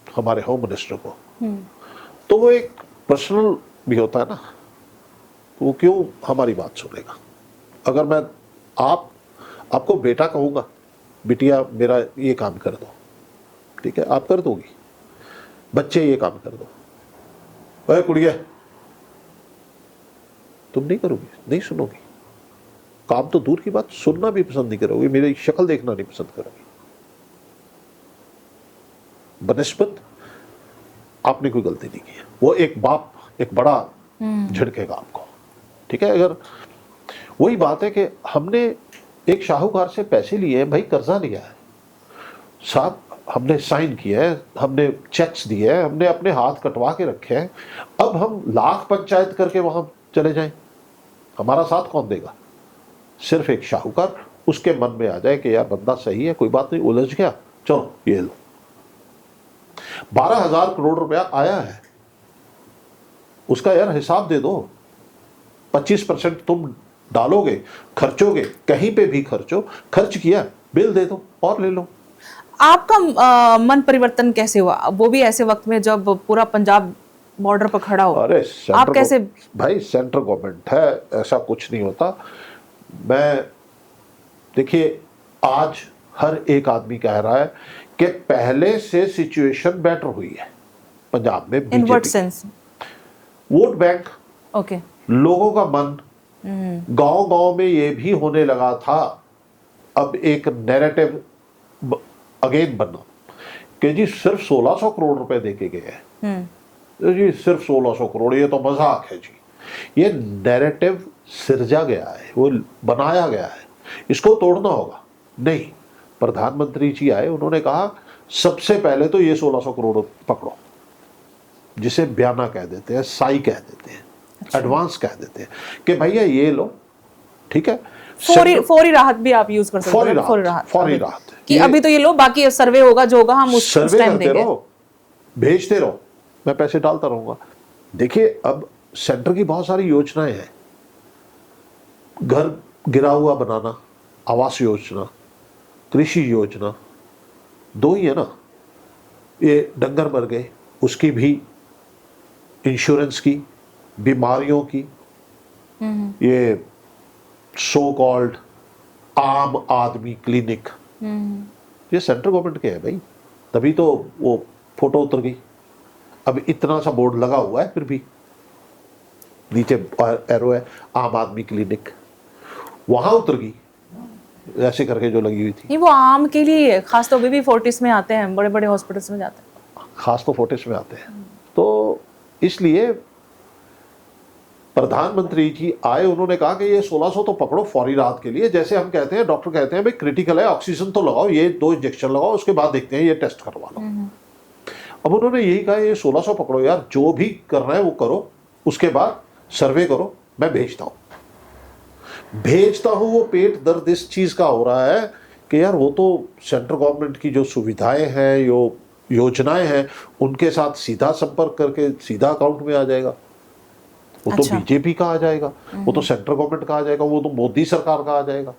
हमारे होम मिनिस्टर को, तो वो एक पर्सनल भी होता है ना, तो वो क्यों हमारी बात सुनेगा। अगर मैं आपको बेटा कहूंगा, बिटिया मेरा ये काम कर दो, ठीक है, आप कर दोगी, बच्चे ये काम कर दो, अरे कुड़िया तुम नहीं करोगी, नहीं सुनोगी, काम तो दूर की बात, सुनना भी पसंद नहीं करोगी, मेरी शक्ल देखना नहीं पसंद करोगी, बनिस्बत आपने कोई गलती नहीं की। वो एक बाप एक बड़ा झड़केगा आपको, ठीक है। अगर वही बात है कि हमने एक शाहूकार से पैसे लिए हैं, भाई कर्जा लिया है, साथ हमने साइन किया है, हमने चेक्स दिए हैं, हमने अपने हाथ कटवा के रखे हैं, अब हम लाख पंचायत करके वहां चले जाएं, हमारा साथ कौन देगा। सिर्फ एक शाहूकार उसके मन में आ जाए कि यार बंदा सही है, कोई बात नहीं, उलझ गया, चलो ये लो, 12,000 करोड़ रुपया आया है, उसका यार हिसाब दे दो, 25% तुम डालोगे, खर्चोगे, कहीं पे भी खर्च किया, बिल दे दो और ले लो। आपका मन परिवर्तन कैसे हुआ, वो भी ऐसे वक्त में जब पूरा पंजाब बॉर्डर पर खड़ा हो? अरे आप कैसे? भाई सेंट्रल गवर्नमेंट है, ऐसा कुछ नहीं होता। मैं देखिए, आज हर एक आदमी कह रहा है कि पहले से सिचुएशन बेटर हुई है पंजाब में। In what sense? Vote bank, okay, लोगों का मन, गांव-गांव में ये भी होने लगा था। अब एक नैरेटिव अगेन बना कि जी सिर्फ 1600 करोड़ रुपए देके गए हैं, जी सिर्फ 1600 करोड़, ये तो मजाक है जी। ये नैरेटिव सिरजा गया है, वो बनाया गया है, इसको तोड़ना होगा। नहीं, प्रधानमंत्री जी आए, उन्होंने कहा सबसे पहले तो ये 1600 करोड़ पकड़ो, जिसे बयाना कह देते हैं, साई कह देते हैं, एडवांस कह देते हैं कि भैया ये लो, ठीक है। फौरी राहत भी आप यूज कर सकते हैं। फौरी राहत कि अभी तो ये लो, बाकी सर्वे होगा जो होगा हम उस टाइम देंगे। भेजते रहो, मैं पैसे डालता रहूंगा। देखिए, अब सेंटर की बहुत सारी योजनाएं हैं, घर गिरा हुआ बनाना, आवास योजना, कृषि योजना, 2 ही है ना। ये डंगर मर गए, उसकी भी इंश्योरेंस की, बीमारियों की, ये सो कॉल्ड आम आदमी क्लिनिक, ये सेंट्रल गवर्नमेंट के है भाई, तभी तो वो फोटो उतर गई। अब इतना सा बोर्ड लगा हुआ है, फिर भी नीचे एरो है, आम आदमी क्लिनिक, वहां उतर गई ऐसे करके जो लगी हुई थी। नहीं, वो आम के लिए खास तौर पे भी फोर्टिस में आते हैं, बड़े बड़े हॉस्पिटल्स में जाते हैं, खास तो फोर्टिस में आते हैं। तो इसलिए प्रधानमंत्री जी आए, उन्होंने कहा कि ये 1600 तो पकड़ो फौरी राहत के लिए। जैसे हम कहते हैं, डॉक्टर कहते हैं भाई क्रिटिकल है, ऑक्सीजन तो लगाओ, ये 2 इंजेक्शन लगाओ, उसके बाद देखते हैं, ये टेस्ट करवा लो। अब उन्होंने यही कहा, ये 1600 पकड़ो यार, जो भी करना है वो करो, उसके बाद सर्वे करो, मैं भेजता हूं। वो पेट दर्द इस चीज का हो रहा है कि यार वो तो सेंट्रल गवर्नमेंट की जो सुविधाएं हैं, जो योजनाएं हैं, उनके साथ सीधा संपर्क करके सीधा अकाउंट में आ जाएगा। वो तो अच्छा। बीजेपी का आ जाएगा, वो तो सेंट्रल गवर्नमेंट का आ जाएगा, वो तो मोदी सरकार का आ जाएगा।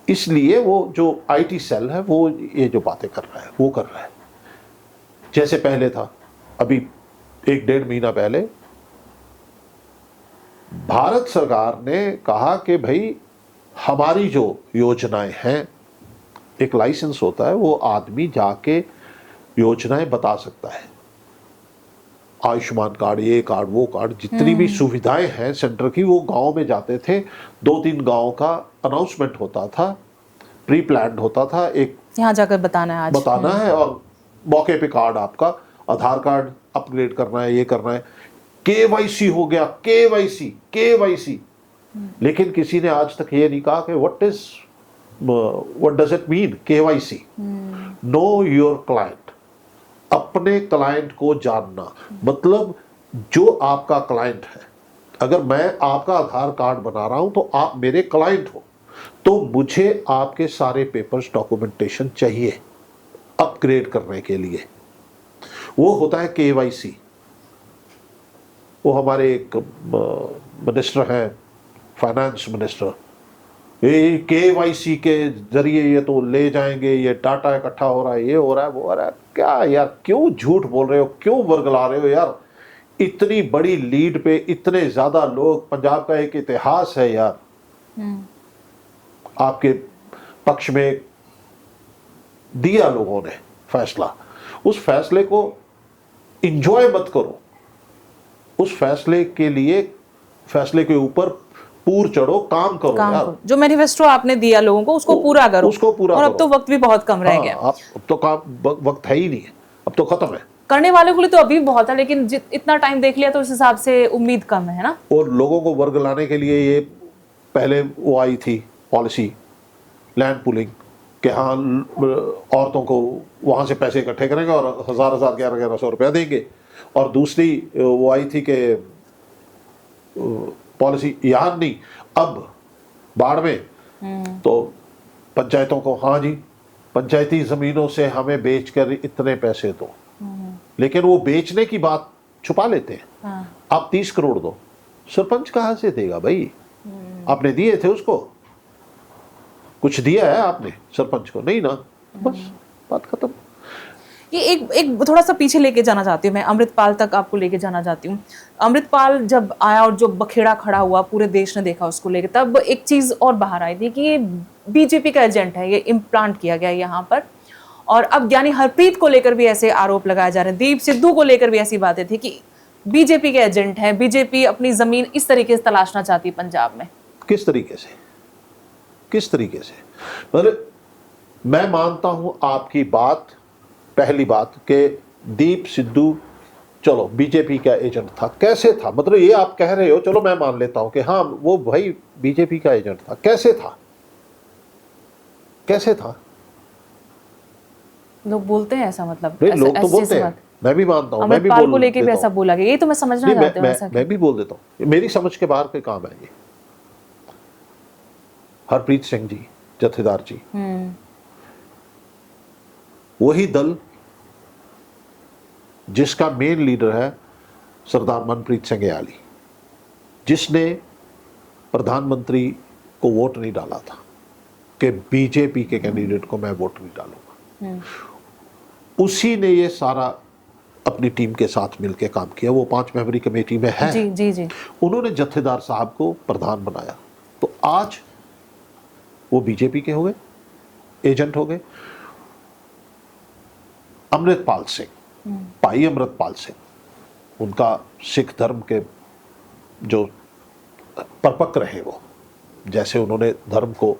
इसलिए वो जो आईटी सेल है वो ये जो बातें कर रहा है वो कर रहा है। जैसे पहले था, अभी 1-1.5 महीना पहले भारत सरकार ने कहा कि भाई हमारी जो योजनाएं हैं, एक लाइसेंस होता है, वो आदमी जाके योजनाएं बता सकता है। आयुष्मान कार्ड, ये कार्ड, वो कार्ड, जितनी भी सुविधाएं हैं सेंटर की, वो गांव में जाते थे। 2-3 गांव का अनाउंसमेंट होता था, प्री प्लान्ड होता था, एक यहाँ जाकर बताना है, आज बताना है, और मौके पे कार्ड, आपका आधार कार्ड अपग्रेड करना है, ये करना है। केवाईसी हो गया, केवाईसी। लेकिन किसी ने आज तक ये नहीं कहा कि what does it mean KYC. Know your client, अपने क्लाइंट को जानना। मतलब जो आपका क्लाइंट है, अगर मैं आपका आधार कार्ड बना रहा हूं तो आप मेरे क्लाइंट हो, तो मुझे आपके सारे पेपर्स, डॉक्यूमेंटेशन चाहिए अपग्रेड करने के लिए। वो होता है केवाईसी। वो हमारे एक मिनिस्टर हैं, फाइनेंस मिनिस्टर, ये केवाईसी के जरिए ये तो ले जाएंगे, ये डाटा इकट्ठा हो रहा है, ये हो रहा है, वो हो रहा है। क्या यार, क्यों झूठ बोल रहे हो, क्यों वर्गला रहे हो यार? इतनी बड़ी लीड पे इतने ज्यादा लोग, पंजाब का एक इतिहास है यार। आपके पक्ष में दिया लोगों ने फैसला, उस फैसले को इंजॉय मत करो, उस फैसले के लिए, फैसले के ऊपर पूर चढ़ो, काम करो यार। करो। जो मैनिफेस्टो आपने दिया लोगों को, उसको पूरा करो, उसको पूरा और अब करो। तो वक्त भी बहुत कम रह गया। अब तो काम वक्त है ही नहीं है, अब तो खत्म है। करने वाले के लिए तो अभी भी बहुत है, लेकिन इतना टाइम देख लिया तो उस हिसाब से उम्मीद कम है ना। और लोगों को वर्ग लाने के लिए ये पहले वो आई थी पॉलिसी, लैंड पूलिंग, कि हाँ औरतों को वहां से पैसे इकट्ठे करेंगे और 1000-1000, 1100 रुपया देंगे। और दूसरी वो आई थी कि पॉलिसी, यहाँ नहीं, अब बाढ़ में तो पंचायतों को, हाँ जी पंचायती जमीनों से हमें बेचकर इतने पैसे दो, लेकिन वो बेचने की बात छुपा लेते हैं। आप 30 करोड़ दो, सरपंच कहाँ से देगा भाई? आपने दिए थे उसको? कुछ दिया है आपने सरपंच को? नहीं ना, बस बात खत्म। ये एक थोड़ा सा पीछे लेके जाना चाहती हूँ मैं, अमृतपाल तक आपको लेके जाना चाहती हूँ। अमृतपाल जब आया और जो बखेड़ा खड़ा हुआ, पूरे देश ने देखा उसको लेके, तब एक चीज और बाहर आई थी कि ये बीजेपी का एजेंट है, ये इम्प्लांट किया गया यहाँ पर। और अब ज्ञानी हरप्रीत को लेकर भी ऐसे आरोप लगाए जा रहे हैं, दीप सिद्धू को लेकर भी ऐसी बातें थी कि बीजेपी के एजेंट हैं, बीजेपी अपनी जमीन इस तरीके से तलाशना चाहती है पंजाब में। किस तरीके से, किस तरीके से? मतलब मैं मानता हूं आपकी बात, पहली बात कि दीप सिद्धू चलो बीजेपी का एजेंट था। कैसे था? मतलब ये आप कह रहे हो, चलो मैं मान लेता हूं कि हाँ वो भाई बीजेपी का एजेंट था। कैसे था? कैसे था? लोग बोलते हैं ऐसा, मतलब नहीं, लोग तो बोलते हैं, मैं भी मानता हूं, मैं भी अमृतपाल को लेके भी ऐसा बोला गया, ये तो मैं समझना चाहती हूँ। मैं भी बोल देता हूं, मेरी समझ के बाहर के काम है ये। हरप्रीत सिंह जी, जत्थेदार जी, वही दल जिसका मेन लीडर है सरदार मनप्रीत सिंह याली, जिसने प्रधानमंत्री को वोट नहीं डाला था कि बीजेपी के कैंडिडेट को मैं वोट नहीं डालूंगा, उसी ने ये सारा अपनी टीम के साथ मिलकर काम किया। वो 5 मेंबरी कमेटी में है। जी जी जी। उन्होंने जत्थेदार साहब को प्रधान बनाया, तो आज वो बीजेपी के हो गए, एजेंट हो गए। अमृतपाल सिंह, भाई अमृतपाल सिंह, उनका सिख धर्म के जो परिपक्व रहे वो, जैसे उन्होंने धर्म को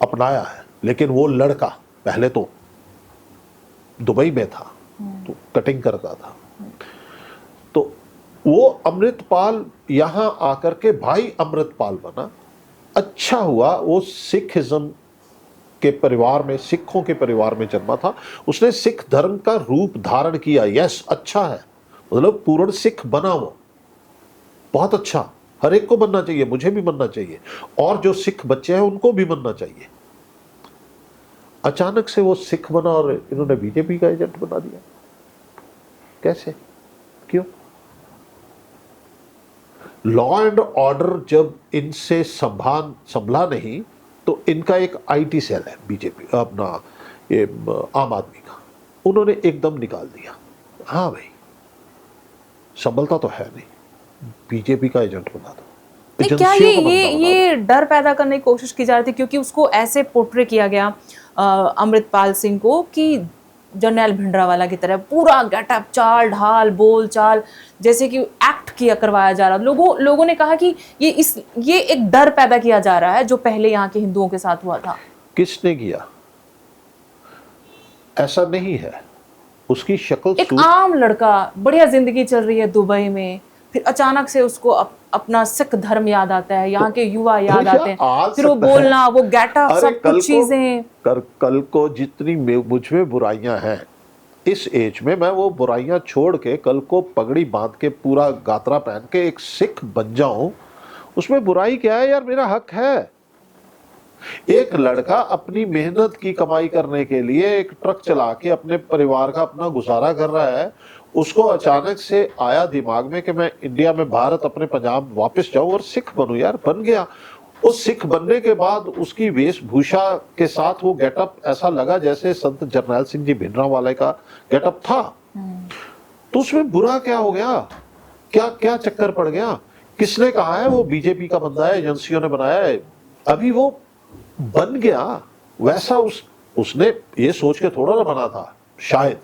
अपनाया है। लेकिन वो लड़का पहले तो दुबई में था, तो कटिंग करता था, तो वो अमृतपाल यहां आकर के भाई अमृतपाल बना। अच्छा हुआ वो सिखिज्म के परिवार में, सिखों के परिवार में जन्मा था, उसने सिख धर्म का रूप धारण किया। यस, अच्छा है, मतलब पूर्ण सिख बना वो, बहुत अच्छा, हर एक को बनना चाहिए, मुझे भी बनना चाहिए, और जो सिख बच्चे हैं उनको भी बनना चाहिए। अचानक से वो सिख बना और इन्होंने बीजेपी का एजेंट बना दिया। कैसे, क्यों? लॉ एंड ऑर्डर जब इनसे संभला नहीं, तो इनका एक आईटी सेल है बीजेपी, अपना ये आम आदमी का, उन्होंने एकदम निकाल दिया। हाँ भाई, संभलता तो है नहीं, बीजेपी का एजेंट बना दो। नहीं, क्या ये डर पैदा करने की कोशिश की जा रही थी, क्योंकि उसको ऐसे पोर्ट्रे किया गया अमृतपाल सिंह को कि जनरल भिंडरावाला की तरह पूरा गेटअप, चाल ढाल, बोल चाल, जैसे कि एक्ट किया करवाया जा रहा। लोगों ने कहा कि ये एक डर पैदा किया जा रहा है, जो पहले यहाँ के हिंदुओं के साथ हुआ था। किसने किया? ऐसा नहीं है, उसकी शक्ल, एक आम लड़का, बढ़िया जिंदगी चल रही है दुबई में, फिर अचानक से उसको अपना सिख धर्म याद आता है, यहाँ के युवा याद आते हैं, फिर वो बोलना, वो गेटअप, सब कुछ चीजें। कल को जितनी मुझ में बुराइयां हैं, इस एज में मैं वो बुराइयां छोड़ के कल को पगड़ी बांध के पूरा गातरा पहन के एक सिख बन जाऊं, उसमें बुराई क्या है यार? मेरा हक है। एक लड़का अपनी मेहनत की कमाई करने के लिए एक ट्रक चला के अपने परिवार का अपना गुजारा कर रहा है, उसको अचानक से आया दिमाग में कि मैं इंडिया में, भारत, अपने पंजाब वापस जाऊं और सिख बनूं। यार, बन गया। उस सिख बनने के बाद उसकी वेशभूषा के साथ वो गेटअप ऐसा लगा जैसे संत जरनैल सिंह जी भिंडरांवाले का गेटअप था। तो उसमें बुरा क्या हो गया? क्या क्या चक्कर पड़ गया? किसने कहा है वो बीजेपी का बंदा है, एजेंसियों ने बनाया है? अभी वो बन गया वैसा। उसने ये सोच के थोड़ा ना बना था शायद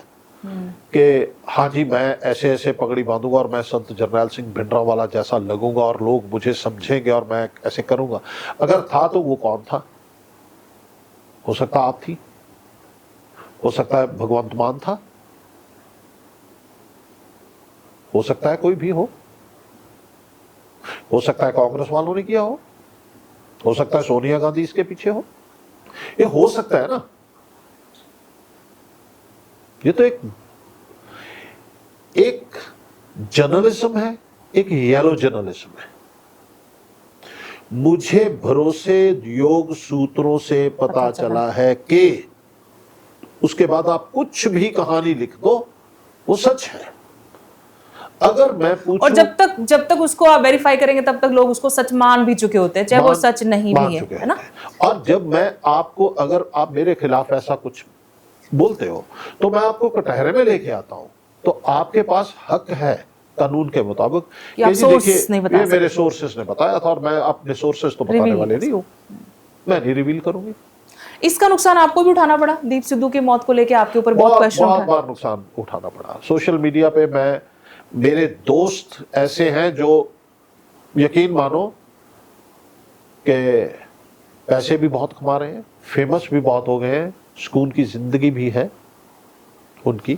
कि हाँ जी, मैं ऐसे ऐसे पगड़ी बांधूंगा और मैं संत जरनैल सिंह भिंडरांवाला जैसा लगूंगा और लोग मुझे समझेंगे और मैं ऐसे करूंगा। अगर था तो वो कौन था? हो सकता आप थी, हो सकता है भगवंत मान था, हो सकता है कोई भी हो सकता है कांग्रेस वालों ने किया हो सकता है सोनिया गांधी इसके पीछे हो। ये हो सकता है ना। ये तो एक जर्नलिज्म है, एक येलो जर्नलिज्म है। मुझे भरोसे योग सूत्रों से पता चला है कि उसके बाद आप कुछ भी कहानी लिख दो, वो सच है। अगर मैं पूछूं, और जब तक उसको आप वेरीफाई करेंगे तब तक लोग उसको सच मान भी चुके होते हैं, चाहे वो सच नहीं भी है ना। और जब मैं आपको, अगर आप मेरे खिलाफ ऐसा कुछ बोलते हो तो मैं आपको कटहरे में लेके आता हूं, तो आपके पास हक है कानून के मुताबिक कि ये मेरे सोर्सेस ने बताया था, और मैं अपने सोर्सेस तो बताने वाले नहीं हूं, मैं नहीं रिवील करूंगी। इसका नुकसान आपको भी उठाना पड़ा। दीप सिद्धू की मौत को लेकर आपके ऊपर बहुत क्वेश्चन उठा। बहुत बार नुकसान उठाना पड़ा। सोशल मीडिया पे मेरे दोस्त ऐसे हैं जो, यकीन मानो, कि पैसे भी बहुत कमा रहे हैं, फेमस भी बहुत हो गए हैं, सुकून की जिंदगी भी है उनकी।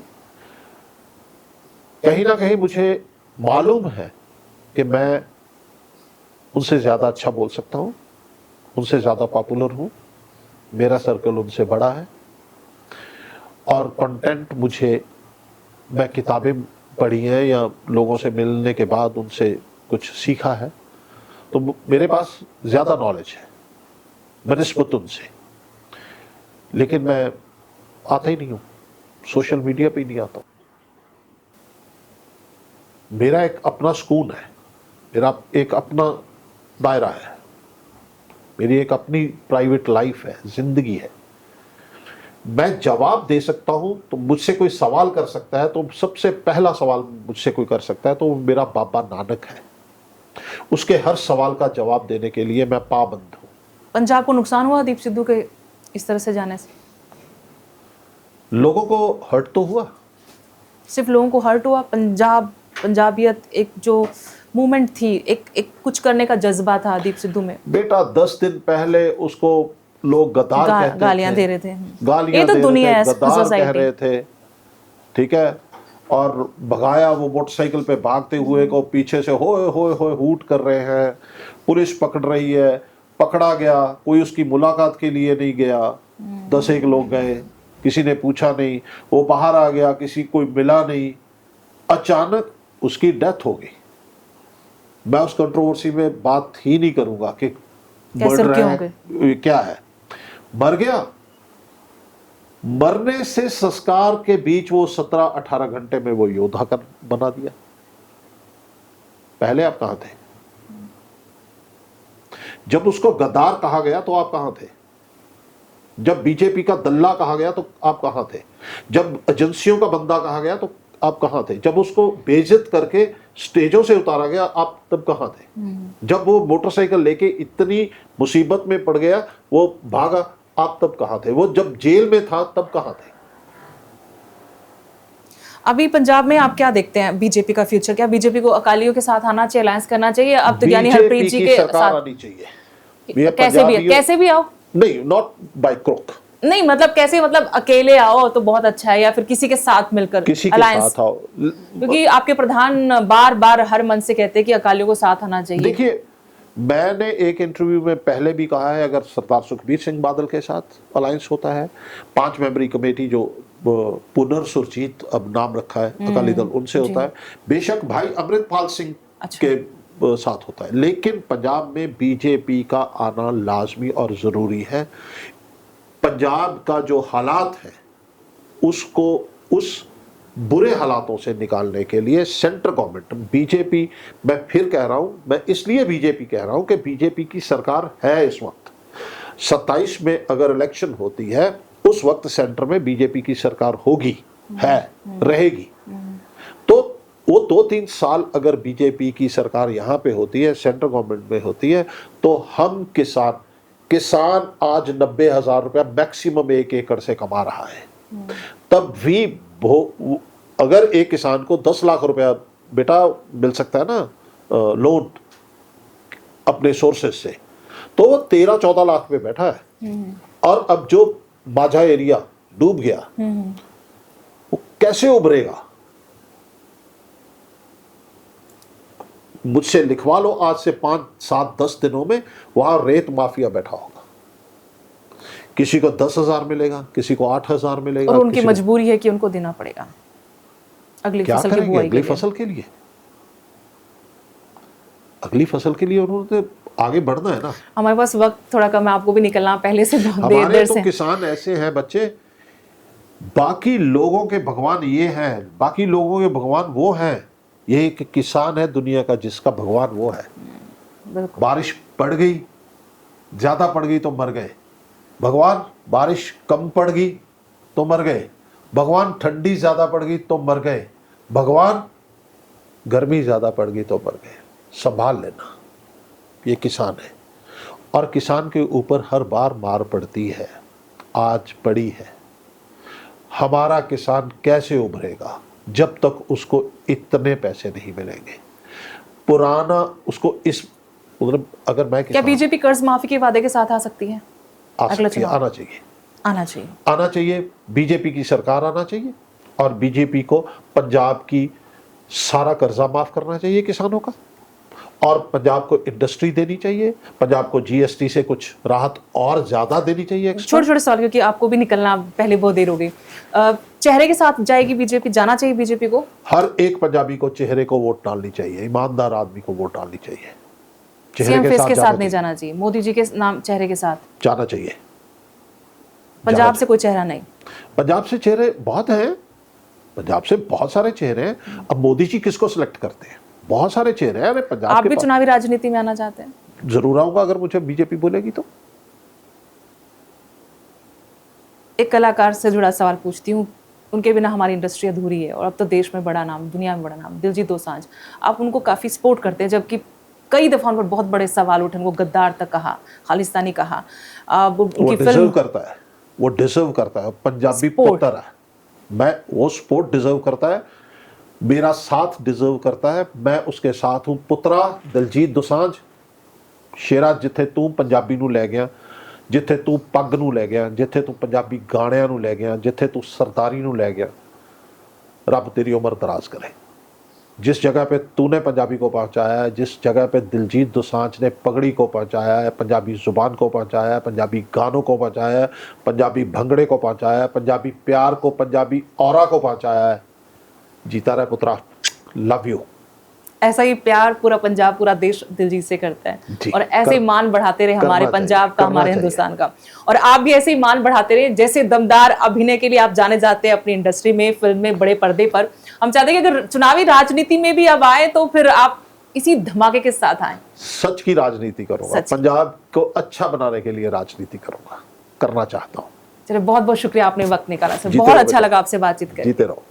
कहीं ना कहीं मुझे मालूम है कि मैं उनसे ज्यादा अच्छा बोल सकता हूं, उनसे ज्यादा पॉपुलर हूं, मेरा सर्कल उनसे बड़ा है, और कंटेंट मैं किताबें पढ़ी हैं या लोगों से मिलने के बाद उनसे कुछ सीखा है, तो मेरे पास ज्यादा नॉलेज है बनिस्बत उनसे। लेकिन मैं आता ही नहीं हूं, सोशल मीडिया पे ही नहीं आता। मेरा एक अपना सुकून है, मेरा एक अपना दायरा है, मेरी एक अपनी प्राइवेट लाइफ है, जिंदगी है। मैं जवाब दे सकता हूं, तो मुझसे कोई सवाल कर सकता है, तो सबसे पहला सवाल मुझसे कोई कर सकता है तो मेरा बाबा नानक है। उसके हर सवाल का जवाब देने के लिए मैं पाबंद हूं। पंजाब को नुकसान हुआ दीप सिद्धू के इस तरह से जाने से? लोगों को हर्ट तो हुआ। सिर्फ लोगों को हर्ट हुआ? पंजाबियत, एक जो मूवमेंट थी, एक कुछ करने का जज्बा था दीप सिद्धू में? बेटा 10 दिन पहले उसको लोग गद्दार कहते गालियां थे, दे रहे थे, गालियां ये तो दे दुनिया रहे है, थे, गद्दार कह सोसाइटी। रहे थे, ठीक है। और भगाया, वो मोटरसाइकिल पे भागते हुए को पीछे से होए होए होए हूट कर रहे हैं, पुलिस पकड़ रही है, पकड़ा गया, कोई उसकी मुलाकात के लिए नहीं गया, 10 लोग गए, किसी ने पूछा नहीं, वो बाहर आ गया, किसी कोई मिला नहीं, अचानक उसकी डेथ हो गई। मैं उस कंट्रोवर्सी में बात ही नहीं करूंगा कि कैसे मर्डर क्यों है क्या है, मर गया। मरने से संस्कार के बीच वो 17-18 घंटे में वो योद्धा कर बना दिया। पहले आप कहां थे? जब उसको गद्दार कहा गया तो आप कहां थे? जब बीजेपी का दल्ला कहा गया तो आप कहां थे? जब एजेंसियों का बंदा कहा गया तो आप कहां थे? जब उसको बेइज्जत करके स्टेजों से उतारा गया आप तब कहां थे? जब वो मोटरसाइकिल लेके इतनी मुसीबत में पड़ गया, वो भागा, आप तब कहां थे? वो जब जेल में था तब कहां थे? अभी पंजाब में आप क्या देखते हैं बीजेपी का फ्यूचर? क्या बीजेपी को अकालियों के साथ आना चाहिए, अलायंस करना चाहिए? अब तो यानी हरप्रीत जी के सरकार साथ आनी चाहिए। कैसे भी आओ, नहीं, नॉट बाय क्रोक, नहीं मतलब कैसे, मतलब अकेले आओ तो बहुत अच्छा है, या फिर किसी के साथ मिलकर किसी के अलायंस? साथ आओ, क्योंकि आपके प्रधान बार बार हर मन से कहते हैं कि अकालियों को साथ आना चाहिए। देखिए, मैंने एक इंटरव्यू में पहले भी कहा है, अगर सरदार सुखबीर सिंह बादल के साथ अलायंस होता है, 5 मेंबरी कमेटी जो पुनर्सुरजीत अब नाम रखा है अकाली दल, उनसे होता है, बेशक भाई अमृतपाल सिंह के साथ होता है, लेकिन पंजाब में बीजेपी का आना लाजमी और जरूरी है। पंजाब का जो हालात है उसको, उस बुरे हालातों से निकालने के लिए सेंट्रल गवर्नमेंट, बीजेपी, मैं फिर कह रहा हूं, मैं इसलिए बीजेपी कह रहा हूं कि बीजेपी की सरकार है इस वक्त। 27 में अगर इलेक्शन होती है उस वक्त सेंटर में बीजेपी की सरकार होगी, है, रहेगी। तो वो 2-3 साल अगर बीजेपी की सरकार यहां पे होती है, सेंट्रल गवर्नमेंट में होती है, तो हम किसान आज 90,000 रुपया मैक्सिमम 1 एकड़ से कमा रहा है। तब भी अगर एक किसान को 10 लाख रुपया बेटा मिल सकता है ना लोन अपने सोर्सेस से, तो वो 13-14 लाख पे बैठा है। और अब जो माझा एरिया डूब गया, वो कैसे उभरेगा? मुझसे लिखवा लो, आज से 5-7-10 दिनों में वहां रेत माफिया बैठा होगा। किसी को 10,000 मिलेगा, किसी को 8,000 मिलेगा, और उनकी मजबूरी है कि उनको देना पड़ेगा अगली फसल की बुआई, अगली फसल के लिए। अगली फसल के लिए उन्होंने आगे बढ़ना है ना। हमारे पास वक्त थोड़ा कम है, आपको भी निकलना पहले से बहुत हमारे देर तो से। किसान ऐसे हैं बच्चे, बाकी लोगों के भगवान ये हैं, बाकी लोगों के भगवान वो हैं। ये एक किसान है दुनिया का जिसका भगवान वो है। बारिश पड़ गई, ज्यादा पड़ गई तो मर गए भगवान, बारिश कम पड़ गई तो मर गए भगवान, ठंडी ज्यादा पड़ गई तो मर गए भगवान, गर्मी ज्यादा पड़ गई तो मर गए। संभाल लेना, ये किसान है। और किसान के ऊपर हर बार मार पड़ती है, आज पड़ी है। हमारा किसान कैसे उभरेगा जब तक उसको इतने पैसे नहीं मिलेंगे? पुराना उसको इस, मतलब अगर मैं क्या बीजेपी कर्ज माफी के वादे के साथ आ सकती है? आना चाहिए, आना चाहिए। बीजेपी की सरकार आना चाहिए और बीजेपी को पंजाब की सारा कर्जा माफ करना चाहिए किसानों का, और पंजाब को इंडस्ट्री देनी चाहिए, पंजाब को जीएसटी से कुछ राहत और ज्यादा देनी चाहिए। छोटे छोटे सवाल, क्योंकि आपको भी निकलना पहले बहुत देर हो गई। चेहरे के साथ जाएगी बीजेपी, जाना चाहिए बीजेपी को? हर एक पंजाबी को चेहरे को वोट डालनी चाहिए, ईमानदार आदमी को वोट डालनी चाहिए। सीएम फेस के साथ नहीं जाना चाहिए, मोदी जी के नाम चेहरे के साथ जाना चाहिए। पंजाब से कोई चेहरा नहीं? पंजाब से चेहरे बहुत हैं, पंजाब से बहुत सारे चेहरे हैं। अब मोदी जी किसको सिलेक्ट करते हैं? बहुत सारे चेहरे हैं। अरे पंजाब आप भी चुनावी राजनीति में आना चाहते हैं? जरूर आऊंगा अगर मुझे बीजेपी बोलेगी तो। एक कलाकार से जुड़ा सवाल पूछती हूँ, उनके बिना हमारी इंडस्ट्री अधूरी है, और अब तो देश में बड़ा नाम, दुनिया में बड़ा नाम, दिलजीत दोसांझ, आप उनको काफी सपोर्ट करते हैं, जबकि कई दफा उन पर बहुत बड़े सवाल उठे, उनको गद्दार तक कहा, खालिस्तानी कहा। उनकी फिल्म करता है, वो डिजर्व करता है, पंजाबी पुत्र है, मैं वो सपोर्ट डिजर्व करता है। मेरा साथ डिजर्व करता है, मैं उसके साथ हूं। पुत्रा दलजीत दोसांझ, शेरा जिथे तू पंजाबी नू लै गया, जिथे तू पग नू लै गया, जिथे तू पंजाबी गाणियां नू लै गया, जिथे तू सरदारी नू लै गया, रब तेरी उम्र दराज करे। जिस जगह पे तूने पंजाबी को पहुंचाया है, जिस जगह पे दिलजीत दोसांझ ने पगड़ी को पहुंचाया है, पंजाबी जुबान को पहुंचाया है, पंजाबी गानों को पहुंचाया है, पंजाबी भंगड़े को पहुंचाया है, पंजाबी प्यार को, पंजाबी औरा को पहुंचाया है, जीता रहे पुत्रा, लव यू। ऐसा ही प्यार पूरा पंजाब, पूरा देश दिलजीत से करता है और ऐसे ही मान बढ़ाते रहे हमारे पंजाब का, हमारे हिंदुस्तान का। और आप भी ऐसे ही मान बढ़ाते रहे। जैसे दमदार अभिनय के लिए आप जाने जाते हैं अपनी इंडस्ट्री में, फिल्म में, बड़े पर्दे पर, हम चाहते हैं कि अगर चुनावी राजनीति में भी अब आए तो फिर आप इसी धमाके के साथ आए। सच की राजनीति करूंगा, पंजाब को अच्छा बनाने के लिए राजनीति करूंगा, करना चाहता हूँ। चलिए, बहुत बहुत शुक्रिया, आपने वक्त निकाला सर, बहुत अच्छा लगा आपसे बातचीत करके। जीते रहो।